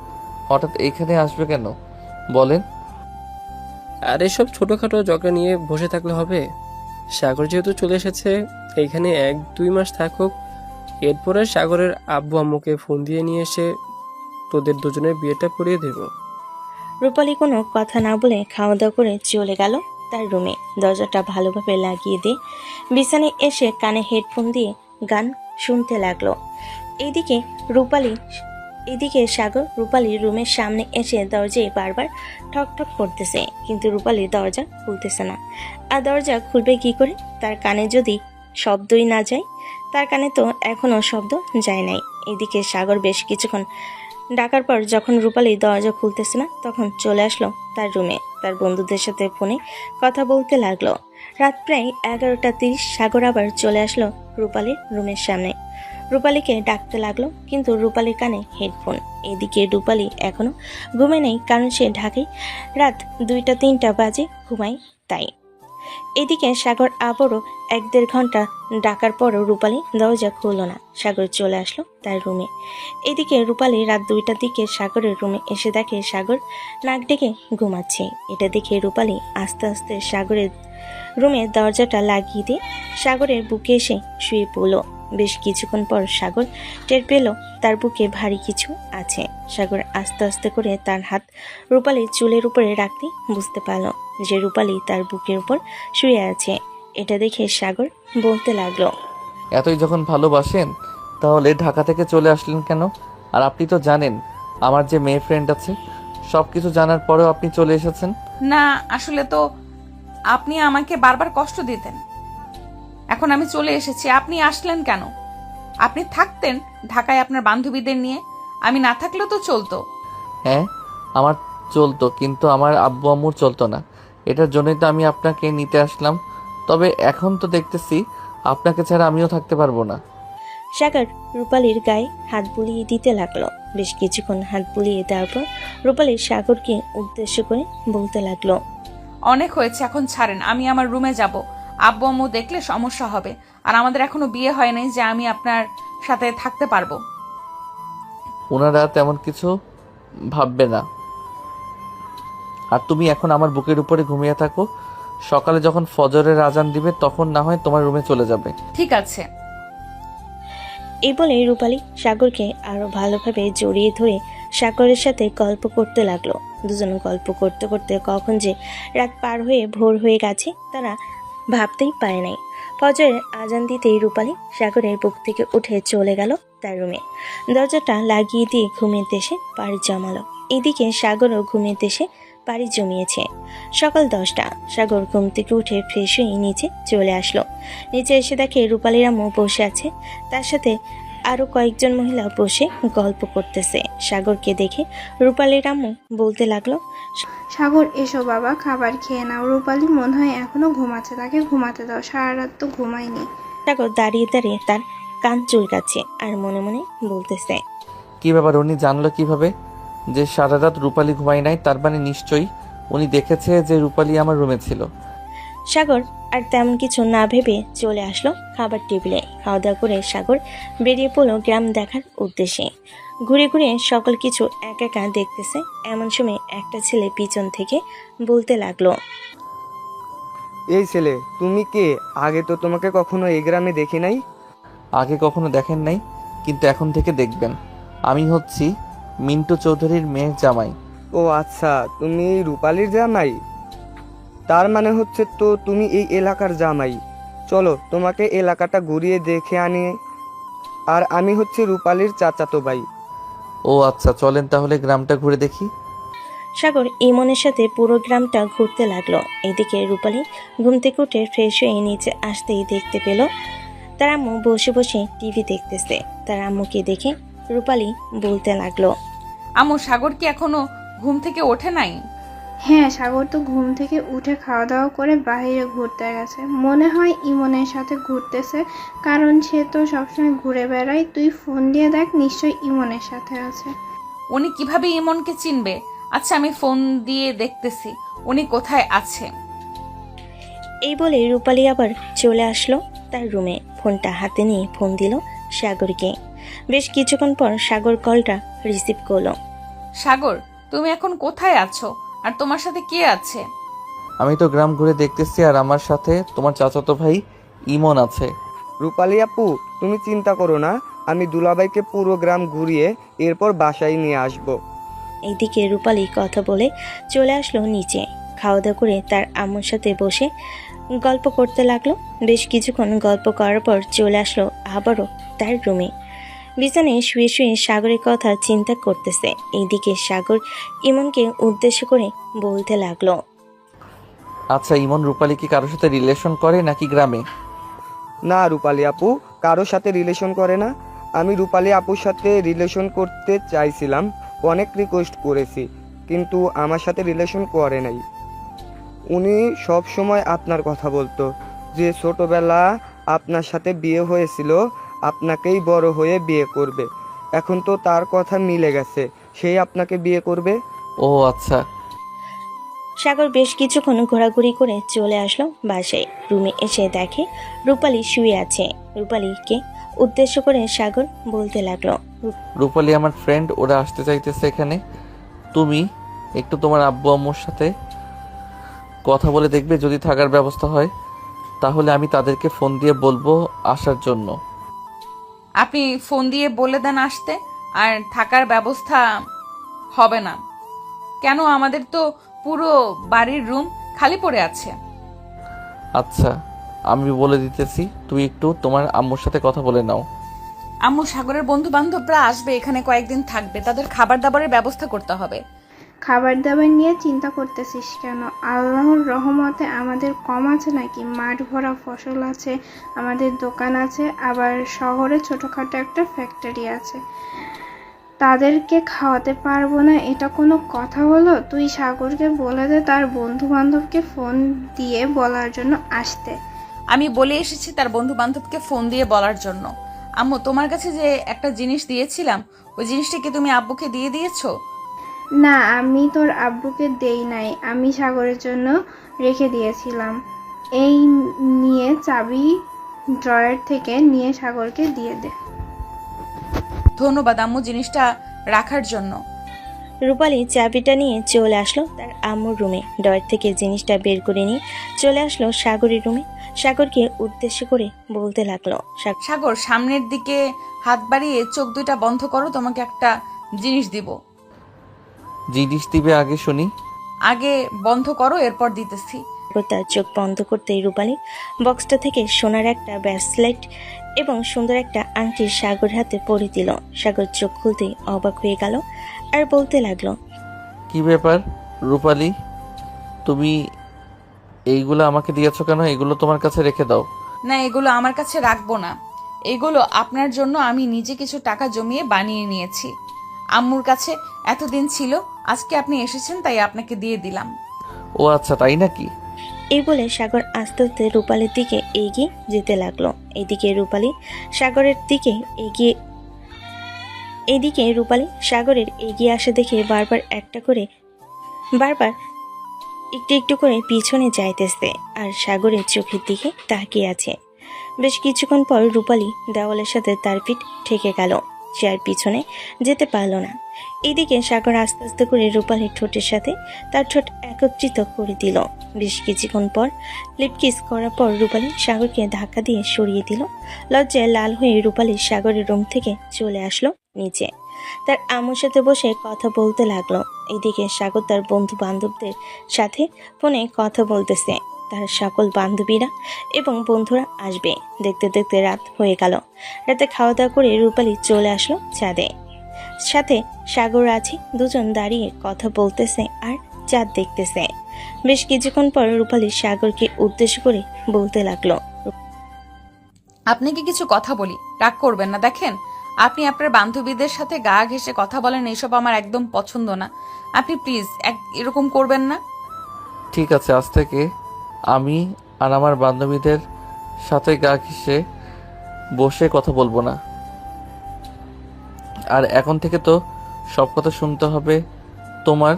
S2: হঠাৎ এইখানে আসবে কেন বলেন?
S16: আর এসব ছোটখাটো ঝগড়া নিয়ে বসে থাকলে হবে? সাগর যেহেতু চলে এসেছে, এইখানে 1-2 মাস থাকুক, এরপরে সাগরের আব্বু আম্মুকে ফোন দিয়ে নিয়ে এসে তোদের দুজনের বিয়েটা পড়িয়ে দেব।
S1: রূপালী কোনো কথা না বলে খাওয়া দাওয়া করে চলে গেল তার রুমে। দরজাটা ভালোভাবে লাগিয়ে দিয়ে বিছানায় এসে কানে হেডফোন দিয়ে গান শুনতে লাগলো। এদিকে সাগর রূপালীর রুমের সামনে এসে দরজায় বারবার ঠক ঠক করতেছে, কিন্তু রূপালী দরজা খুলতেছে না। আর দরজা খুলবে কি করে? তার কানে যদি শব্দই না যায়। তার কানে তো এখনো শব্দ যায় নাই। এদিকে সাগর বেশ কিছুক্ষণ ডাকার পর যখন রূপালী দরজা খুলতেছে না, তখন চলে আসলো তার রুমে। তার বন্ধুদের সাথে ফোনে কথা বলতে লাগলো। রাত প্রায় 11:30 সাগর আবার চলে আসলো রূপালীর রুমের সামনে। রূপালীকে ডাকতে লাগলো, কিন্তু রূপালীর কানে হেডফোন। এদিকে রূপালী এখনো ঘুমে নেই, কারণ সে ঢাকায় রাত 2-3 বাজে ঘুমায় তাই। এদিকে সাগর আবারও 1-1.5 ঘন্টা ডাকার পরও রূপালী দরজা খুলল না। সাগর চলে আসলো তার রুমে। এদিকে রূপালী রাত 2টার দিকে সাগরের রুমে এসে দেখে সাগর নাক ডেকে ঘুমাচ্ছে। এটা দেখে রূপালী আস্তে আস্তে সাগরের রুমের দরজাটা লাগিয়ে দিয়ে সাগরের বুকে এসে শুয়ে পড়ল। বেশ কিছুক্ষণ পর সাগর টের পেল তার বুকে ভারী কিছু আছে। সাগর আস্তে আস্তে করে তার হাত রূপালীর চুলের উপরে রাখতে বুঝতে পারল যে রূপালী তার বুকের উপর শুয়ে আছে। এটা দেখে সাগর বলতে লাগলো,
S2: এতই যখন ভালোবাসেন তাহলে ঢাকা থেকে চলে আসলেন কেন? আর আপনি তো জানেন আমার যে মেয়ে ফ্রেন্ড আছে, সব কিছু জানার পরেও আপনি চলে এসেছেন।
S4: না, আসলে তো আপনি আমাকে বারবার কষ্ট দিতেন। এখন আমি চলে এসেছি, আপনি আসলেন কেন? আপনি থাকতেন ঢাকায় আপনার বান্ধবীদের নিয়ে, আমি না থাকলেও তো চলতো।
S2: হ্যাঁ, আমার চলতো, কিন্তু আমার আব্বু আম্মুর চলতো না। এটার জন্যই তো আমি আপনাকে নিতে আসলাম। তবে এখন তো দেখতেছি আপনাকে ছাড়া আমিও থাকতে পারবো না।
S1: সাগর রূপালীর গায়ে হাত বুলিয়ে দিতে লাগলো। বেশ কিছুক্ষণ হাত বুলিয়ে দেওয়ার পর রূপালী সাগরকে উদ্দেশ্য করে বলতে লাগলো,
S4: অনেক হয়েছে, এখন ছাড়েন, আমি আমার রুমে যাব। আব্বু আম্মু দেখলে সমস্যা হবে, আর আমাদের এখনো বিয়ে হয় নাই যে আমি আপনার সাথে থাকতে পারবো।
S2: ওনারা তেমন কিছু ভাববে না। আর তুমি এখন আমার বুকের উপরে ঘুমিয়ে থাকো, সকালে যখন ফজরের আজান দিবে তখন না হয় তোমার রুমে চলে যাবে।
S4: ঠিক আছে।
S1: এই বলে রূপালী সাগরকে আরো ভালোভাবে জড়িয়ে ধরে সাগরের সাথে গল্প করতে লাগলো। দুজন গল্প করতে করতে কখন যে রাত পার হয়ে ভোর হয়ে গেছে তারা ভাবতেই পারে নাই। ফজরের আজান দিতেই রূপালী সাগরের বুক থেকে উঠে চলে গেল তার রুমে। দরজাটা লাগিয়ে দিয়ে ঘুমিয়ে দেশে পাড়ি জমালো। এদিকে সাগরও ঘুমিয়ে দেশে পাড়ি জমিয়েছে। সকাল 10টা। সাগর ঘুম থেকে উঠে ফ্রেশ হয়ে নিচে চলে আসলো। নিচে এসে দেখে রূপালীর আম্মু বসে আছে, তার সাথে আরো কয়েকজন মহিলা বসে গল্প করতেছে। সাগরকে দেখে রূপালীর আম্মু বলতে লাগলো,
S15: সাগর এসো বাবা, খাবার খেয়ে নাও। রূপালী মনে হয় এখনো ঘুমাচ্ছে, তাকে ঘুমাতে দাও, সারা রাত তো ঘুমায়নি।
S1: সাগর দাঁড়িয়ে দাঁড়িয়ে তার কান চুলকাচ্ছে আর মনে মনে বলতেছে,
S2: কি ব্যাপার, উনি জানলো কিভাবে যে সারা রাত রূপালী ঘুমায় নাই? তার মানে নিশ্চয়ই উনি দেখেছে যে রূপালী আমার রুমে ছিল।
S1: সাগর আর তেমন কিছু না ভেবে চলে আসলো খাবার টেবিলে। খাওয়া দাওয়া করে সাগর বেরিয়ে পড়লো গ্রাম দেখার উদ্দেশ্যে। ঘুরে ঘুরে সকল কিছু একা একা দেখতেছে। এমন সময় একটা ছেলে পিছন থেকে বলতে লাগলো,
S17: এই ছেলে, তুমি কে? আগে তো তোমাকে কখনো এই গ্রামে দেখি নাই।
S2: আগে কখনো দেখেন নাই, কিন্তু এখন থেকে দেখবেন। আমি হচ্ছি মিন্টু চৌধুরীর মেয়ের জামাই।
S17: ও আচ্ছা, তুমি রূপালীর জামাই? তার মানে হচ্ছে তো তুমি এই এলাকার জামাই। চলো তোমাকে এলাকাটা ঘুরিয়ে দেখে আনি। আর আমি হচ্ছে রূপালীর চাচাতো ভাই।
S2: ও আচ্ছা, চলেন তাহলে গ্রামটা ঘুরে দেখি।
S1: সাগর ইমনের সাথে পুরো গ্রামটা ঘুরতে লাগলো। এদিকে রূপালী ঘুম থেকে উঠে ফ্রেশ হয়ে নিচে আসতেই দেখতে পেল তার আম্মু বসে বসে টিভি দেখতেছে। তার আম্মুকে দেখে রূপালী বলতে লাগলো,
S4: আম্মু, সাগর কি এখনো ঘুম থেকে ওঠে নাই?
S15: হ্যাঁ, সাগর তো ঘুম থেকে উঠে খাওয়া দাওয়া করে বাইরে ঘুরতে গেছে। মনে হয় ইমনের সাথে ঘুরতেছে, কারণ সে তো সবসময় ঘুরে বেড়ায়। তুই ফোন দিয়ে দেখ, নিশ্চয়ই ইমনের সাথে আছে।
S4: উনি কিভাবে ইমনকে চিনবে? আচ্ছা, আমি ফোন দিয়ে দেখতেছি উনি কোথায় আছে।
S1: এই বলে রূপালী আবার চলে আসলো তার রুমে। ফোনটা হাতে নিয়ে ফোন দিল সাগরকে। বেশ কিছুক্ষণ পর সাগর কলটা রিসিভ করলো।
S4: সাগর, তুমি এখন কোথায় আছো? আর তোমার সাথে কে আছে?
S2: আমি তো গ্রাম ঘুরে দেখতেছি, আর আমার সাথে তোমার চাচাতো ভাই ইমন আছে।
S17: রূপালী আপু, তুমি চিন্তা করো না, আমি দুলাভাইকে পুরো গ্রাম ঘুরিয়ে এরপর বাসায় নিয়ে আসবো।
S1: এইদিকে রূপালী কথা বলে চলে আসলো নিচে। খাওয়া দাওয়া করে তার আম্মুর সাথে বসে গল্প করতে লাগলো। বেশ কিছুক্ষণ গল্প করার পর চলে আসলো আবারও তার রুমে। বিছানায় শুয়ে শুয়ে সাগরের কথা চিন্তা করতেছে। এইদিকে সাগর ইমনকে উদ্দেশ্য করে বলতে লাগলো,
S2: আচ্ছা, ইমন রূপালী কি কারোর সাথে রিলেশন করে নাকি গ্রামে?
S17: না রূপালী আপু কারোর সাথে রিলেশন করে না। আমি রূপালী আপুর সাথে রিলেশন করতে চাইছিলাম, অনেক রিকোয়েস্ট করেছি, কিন্তু আমার সাথে রিলেশন করে নাই। উনি সব সময় আপনার কথা বলতো, যে ছোটবেলা আপনার সাথে বিয়ে হয়েছিল, আপনাকেই বড় হয়ে বিয়ে করবে। এখন তো তার কথা মিলে গেছে, সেই আপনাকে বিয়ে করবে।
S2: ও আচ্ছা।
S1: সাগর বেশ কিছুক্ষণ ঘোরাঘুরি করে চলে আসলো বাসায়। রুমে এসে দেখে রূপালী শুয়ে আছে। রূপালীকে উদ্দেশ্য করে সাগর বলতে লাগলো,
S2: রূপালী আমার ফ্রেন্ড, ওরা আসতে চাইতেছে এখানে। তুমি একটু তোমার আব্বু আম্মুর সাথে কথা বলে দেখবে, যদি থাকার ব্যবস্থা হয় তাহলে আমি তাদেরকে ফোন দিয়ে বলবো আসার জন্য।
S4: আপনি ফোন দিয়ে বলে দেন আসতে, আর থাকার ব্যবস্থা হবে না কেন? আমাদের তো পুরো বাড়ির রুম খালি পড়ে আছে।
S2: আচ্ছা, আমি বলে দিতেছি, তুই একটু তোমার আম্মুর সাথে কথা বলে নাও।
S4: আম্মু, সাগরের বন্ধু বান্ধবরা আসবে, এখানে কয়েকদিন থাকবে, তাদের খাবার দাবারের ব্যবস্থা করতে হবে।
S15: খাবার দাবার নিয়ে চিন্তা করতেছিস কেন? আল্লাহর রহমতে আমাদের কম আছে নাকি? মাঠ ভরা ফসল আছে, আমাদের দোকান আছে, আবার শহরে ছোটোখাটো একটা ফ্যাক্টরি আছে। তাদেরকে খাওয়াতে পারবো না, এটা কোনো কথা হলো? তুই সাগরকে বলে দে তার বন্ধু বান্ধবকে ফোন দিয়ে বলার জন্য আসতে।
S4: আমি বলে এসেছি তার বন্ধু বান্ধবকে ফোন দিয়ে বলার জন্য। আম্মু, তোমার কাছে যে একটা জিনিস দিয়েছিলাম, ওই জিনিসটা কি তুমি আব্বুকে দিয়ে দিয়েছো?
S15: না, আমি তোর আব্বুকে দেই নাই, আমি সাগরের জন্য রেখে দিয়েছিলাম। এই নিয়ে চাবি ড্রয়ার থেকে নিয়ে সাগরকে দিয়ে দে।
S4: ধন্যবাদ আম্মু জিনিসটা রাখার জন্য।
S1: রূপালী চাবিটা নিয়ে চলে আসলো তার আম্মুর রুমে। ড্রয়ার থেকে জিনিসটা বের করে নিয়ে চলে আসলো সাগরের রুমে। সাগরকে উদ্দেশ্য করে বলতে লাগলো,
S4: সাগর, সামনের দিকে হাত বাড়িয়ে চোখ দুইটা বন্ধ করো, তোমাকে একটা জিনিস দিব।
S2: জিনিস দিবে আগে শুনি।
S4: আগে বন্ধ করো, এরপর দিতেছি।
S1: তার চোখ বন্ধ করতেই রূপালী বক্সটা থেকে সোনার একটা ব্রেসলেট এবং সুন্দর একটা আংটি সাগর হাতে পরিয়ে দিল। সাগর চোখ খুলতেই অবাক হয়ে গেল আর বলতে লাগলো,
S2: কি ব্যাপার রূপালী, তুমি এইগুলো আমাকে দিয়েছো কেন? এগুলো তোমার কাছে রেখে দাও।
S4: না, এগুলো আমার কাছে রাখবো না, এগুলো আপনার জন্য আমি নিজে কিছু টাকা জমিয়ে বানিয়ে নিয়েছি। আম্মুর কাছে এতদিন ছিল, আজকে আপনি এসেছেন তাই আপনাকে দিয়ে দিলাম।
S2: ও আচ্ছা, তাই নাকি?
S1: এই বলে সাগর আস্তে আস্তে রূপালীর দিকে এগিয়ে যেতে লাগলো। এইদিকে রূপালী সাগরের এগিয়ে আসে দেখে বারবার একটু একটু করে পিছনে যাইতেছে আর সাগরের চোখের দিকে তাকিয়ে আছে। বেশ কিছুক্ষণ পর রূপালী দেওয়ালের সাথে তার পিঠ ঠেকে গেল, সে আর পিছনে যেতে পারল না। এদিকে সাগর আস্তে আস্তে করে রূপালীর ঠোঁটের সাথে তার ঠোঁট একত্রিত করে দিল। বেশ কিছুক্ষণ পর লিপকিস করার পর রূপালী সাগরকে ধাক্কা দিয়ে সরিয়ে দিল। লজ্জায় লাল হয়ে রূপালী সাগরের রুম থেকে চলে আসলো নিচে। তার আম্মুর সাথে বসে কথা বলতে লাগলো। এদিকে সাগর তার বন্ধু বান্ধবদের সাথে ফোনে কথা বলতেছে। তার সকল বান্ধবীরা এবং বন্ধুরা আসবে। দেখতে দেখতে রাত হয়ে গেল। রাতে খাওয়া দাওয়া করে রূপালী চলে আসলো ছাদে। সাথে সাগর আছে, দুজন দাঁড়িয়ে কথা বলতেছে আর চাঁদ দেখতেছে। বেশ কিছুক্ষণ পর রূপালী সাগরকে উদ্দেশ্য করে বলতে লাগলো,
S4: আপনাকে কিছু কথা বলি, রাগ করবেন না। দেখেন, আপনি আপনার বান্ধবীদের সাথে গা ঘেঁষে কথা বলেন, এইসব আমার একদম পছন্দ না। আপনি প্লিজ এরকম করবেন না।
S2: ঠিক আছে, আজ থেকে আমি আর আমার বান্ধবীদের সাথে গা ঘেঁষে বসে কথা বলবো না। আর এখন থেকে তো সব কথা শুনতে হবে তোমার,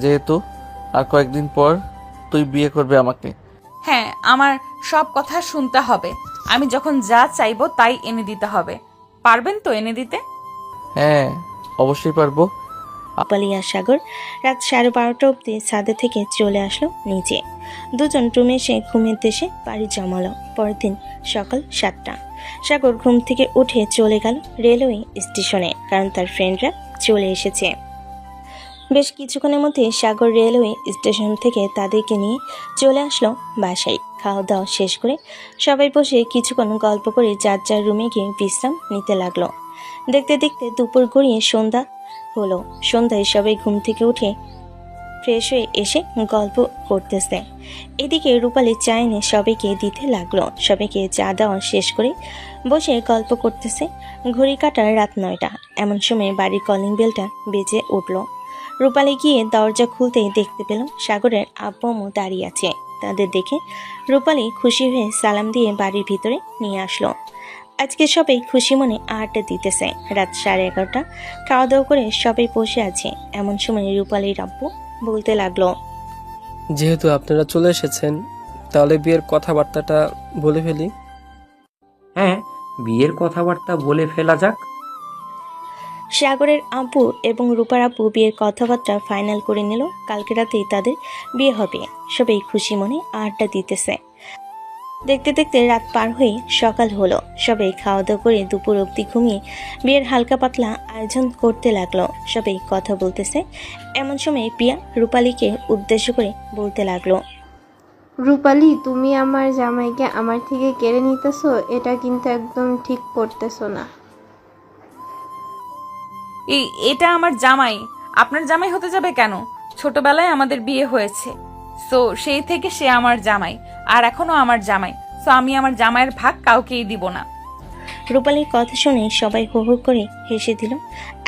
S2: যেহেতু আর কয়েকদিন পর তুই বিয়ে করবে আমাকে।
S4: হ্যাঁ, আমার সব কথা শুনতে হবে। আমি যখন যা চাইবো তাই এনে দিতে হবে। পারবেন তো এনে দিতে?
S2: হ্যাঁ, অবশ্যই পারবো।
S1: রূপালী আর সাগর রাত 12:30 অব্দি ছাদে থেকে চলে আসলো নিচে। দুজন রুমে এসে ঘুমের দেশে বাড়ি জমালো। পরের দিন সকাল 7টা। সাগর ঘুম থেকে উঠে চলে গেল রেলওয়ে স্টেশনে, কারণ তার ফ্রেন্ডরা চলে এসেছে। বেশ কিছুক্ষণের মধ্যে সাগর রেলওয়ে স্টেশন থেকে তাদেরকে নিয়ে চলে আসলো বাসায়। খাওয়া দাওয়া শেষ করে সবাই বসে কিছুক্ষণ গল্প করে যার যার রুমে গিয়ে বিশ্রাম নিতে লাগলো। দেখতে দেখতে দুপুর গড়িয়ে সন্ধ্যা হলো। সন্ধ্যায় সবাই ঘুম থেকে উঠে ফ্রেশ হয়ে এসে গল্প করতেছে। এদিকে রূপালী চা এনে সবাইকে দিতে লাগলো। সবাইকে চা দেওয়া শেষ করে বসে গল্প করতেছে। ঘড়ি কাটার রাত 9টা। এমন সময় বাড়ির কলিং বেলটা বেজে উঠল। রূপালী গিয়ে দরজা খুলতেই দেখতে পেল সাগরের আব্বু আম্মু দাঁড়িয়ে আছে। তাদের দেখে রূপালী খুশি হয়ে সালাম দিয়ে বাড়ির ভিতরে নিয়ে আসলো। আজকে সবাই খুশি মনে আড্ডা দিতেছে। রাত 11:30, খাওয়া দাওয়া করে সবাই বসে আছে। এমন সময় রূপালীর আব্বু বলতে লাগলো,
S16: যেহেতু আপনারা চলে এসেছেন, তাহলে বিয়ের কথাবার্তাটা বলে ফেলি।
S8: হ্যাঁ, বিয়ের কথাবার্তা বলে ফেলা যাক।
S1: সাগরের আব্বু এবং রূপার আব্বু বিয়ের কথাবার্তা ফাইনাল করে নিল। কালকে রাতেই তাদের বিয়ে হবে। সবাই খুশি মনে আড্ডা দিতেছে। দেখতে দেখতে রাত পার হয়ে সকাল হলো। সবাই খাওয়া দাওয়া করে দুপুর অবধি ঘুমিয়ে বিয়ের হালকা পাতলা আয়োজন করতে লাগলো। সবাই কথা বলতেছে। এমন সময় পিয়া রূপালীকে উদ্দেশ্য করে বলতে লাগলো,
S15: রূপালী, তুমি আমার জামাইকে আমার থেকে কেড়ে নিতেছো, এটা কিন্তু একদম ঠিক করতেছো না।
S4: এটা আমার জামাই, আপনার জামাই হতে যাবে কেন? ছোটবেলায় আমাদের বিয়ে হয়েছে, সো সেই থেকে সে আমার জামাই, আর এখনো আমার জামাই। সো আমি আমার জামাইয়ের ভাগ কাউকেই দিব না।
S1: রূপালীর কথা শুনে সবাই হো হো করে হেসে দিল।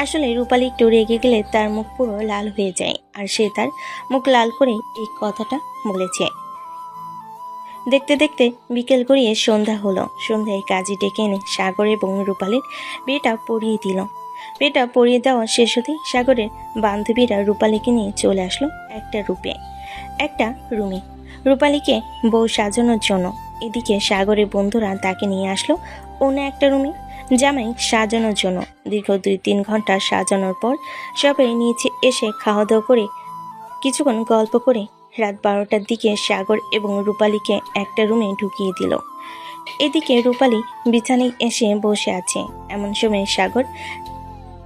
S1: আসলে রূপালী একটু রেগে গেলে তার মুখ পুরো লাল হয়ে যায়, আর সে তার মুখ লাল করে এই কথাটা বলেছে। দেখতে দেখতে বিকেল গড়িয়ে সন্ধ্যা হলো। সন্ধ্যায় কাজী ডেকে এনে সাগর এবং রূপালীর বিয়েটা পড়িয়ে দিল। বিয়েটা পড়িয়ে দেওয়া শেষ হতেই সাগরের বান্ধবীরা রূপালীকে নিয়ে চলে আসলো একটা রুমে রূপালীকে বউ সাজানোর জন্য। এদিকে সাগরের বন্ধুরা তাকে নিয়ে আসলো অন্য একটা রুমে জামাই সাজানোর জন্য। দীর্ঘ 2-3 ঘন্টা সাজানোর পর সবাই নিচে এসে খাওয়া দাওয়া করে কিছুক্ষণ গল্প করে রাত 12টার দিকে সাগর এবং রূপালীকে একটা রুমে ঢুকিয়ে দিল। এদিকে রূপালী বিছানায় এসে বসে আছে। এমন সময় সাগর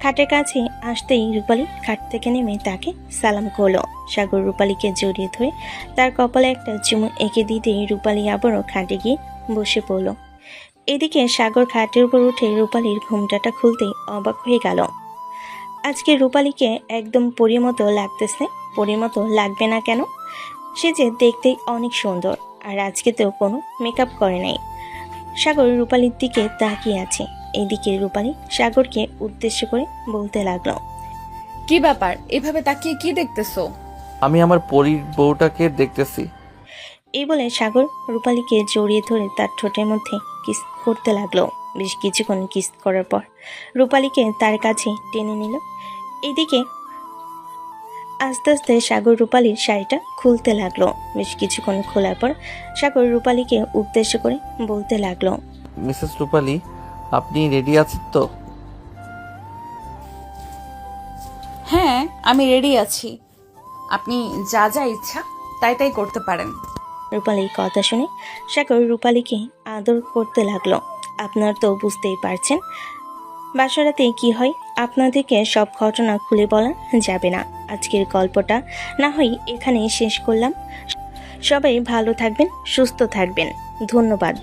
S1: খাটের কাছে আসতেই রূপালী খাট থেকে নেমে তাকে সালাম করলো। সাগর রূপালীকে জড়িয়ে ধরে তার কপালে একটা চুমু এঁকে দিতেই রূপালী আবারও খাটে গিয়ে বসে পড়ল। এদিকে সাগর খাটের উপর উঠে রূপালীর ঘুমটাটা খুলতেই অবাক হয়ে গেল। আজকে রূপালীকে একদম পরীর মতো লাগতেছে। পরীর মতো লাগবে না কেন? সে যে দেখতেই অনেক সুন্দর, আর আজকে তো কোনো মেকআপ করে নাই। সাগর রূপালীর দিকে তাকিয়ে আছে। এইদিকে রূপালী সাগরকে উদ্দেশ্য করে বলতে লাগলো,
S4: কি ব্যাপার, এভাবে তাকিয়ে কি দেখতেছো?
S2: আমি আমার পরীর বউটাকে দেখতেছি।
S1: এই বলে সাগর রূপালীকে জড়িয়ে ধরে তার ঠোঁটের মধ্যে কিস করতে লাগলো। বেশ কিছুক্ষণ কিস করার পর রূপালীকে তার কাছে টেনে নিল। এদিকে আস্তে আস্তে সাগর রূপালীর শাড়িটা খুলতে লাগলো। বেশ কিছুক্ষণ খোলার পর সাগর রূপালীকে উদ্দেশ্য করে বলতে লাগলো,
S2: মিসেস রূপালী, আপনি রেডি আছেন তো?
S4: হ্যাঁ, আমি রেডি আছি। আপনি যা যা ইচ্ছা তাই তাই করতে পারেন।
S1: রূপালীর কথা শুনে সাগর রূপালীকে আদর করতে লাগলো। আপনার তো বুঝতেই পারছেন বাসরাতে কি হয়। আপনাদেরকে সব ঘটনা খুলে বলা যাবে না। আজকের গল্পটা না হয় এখানেই শেষ করলাম। সবাই ভালো থাকবেন, সুস্থ থাকবেন। ধন্যবাদ।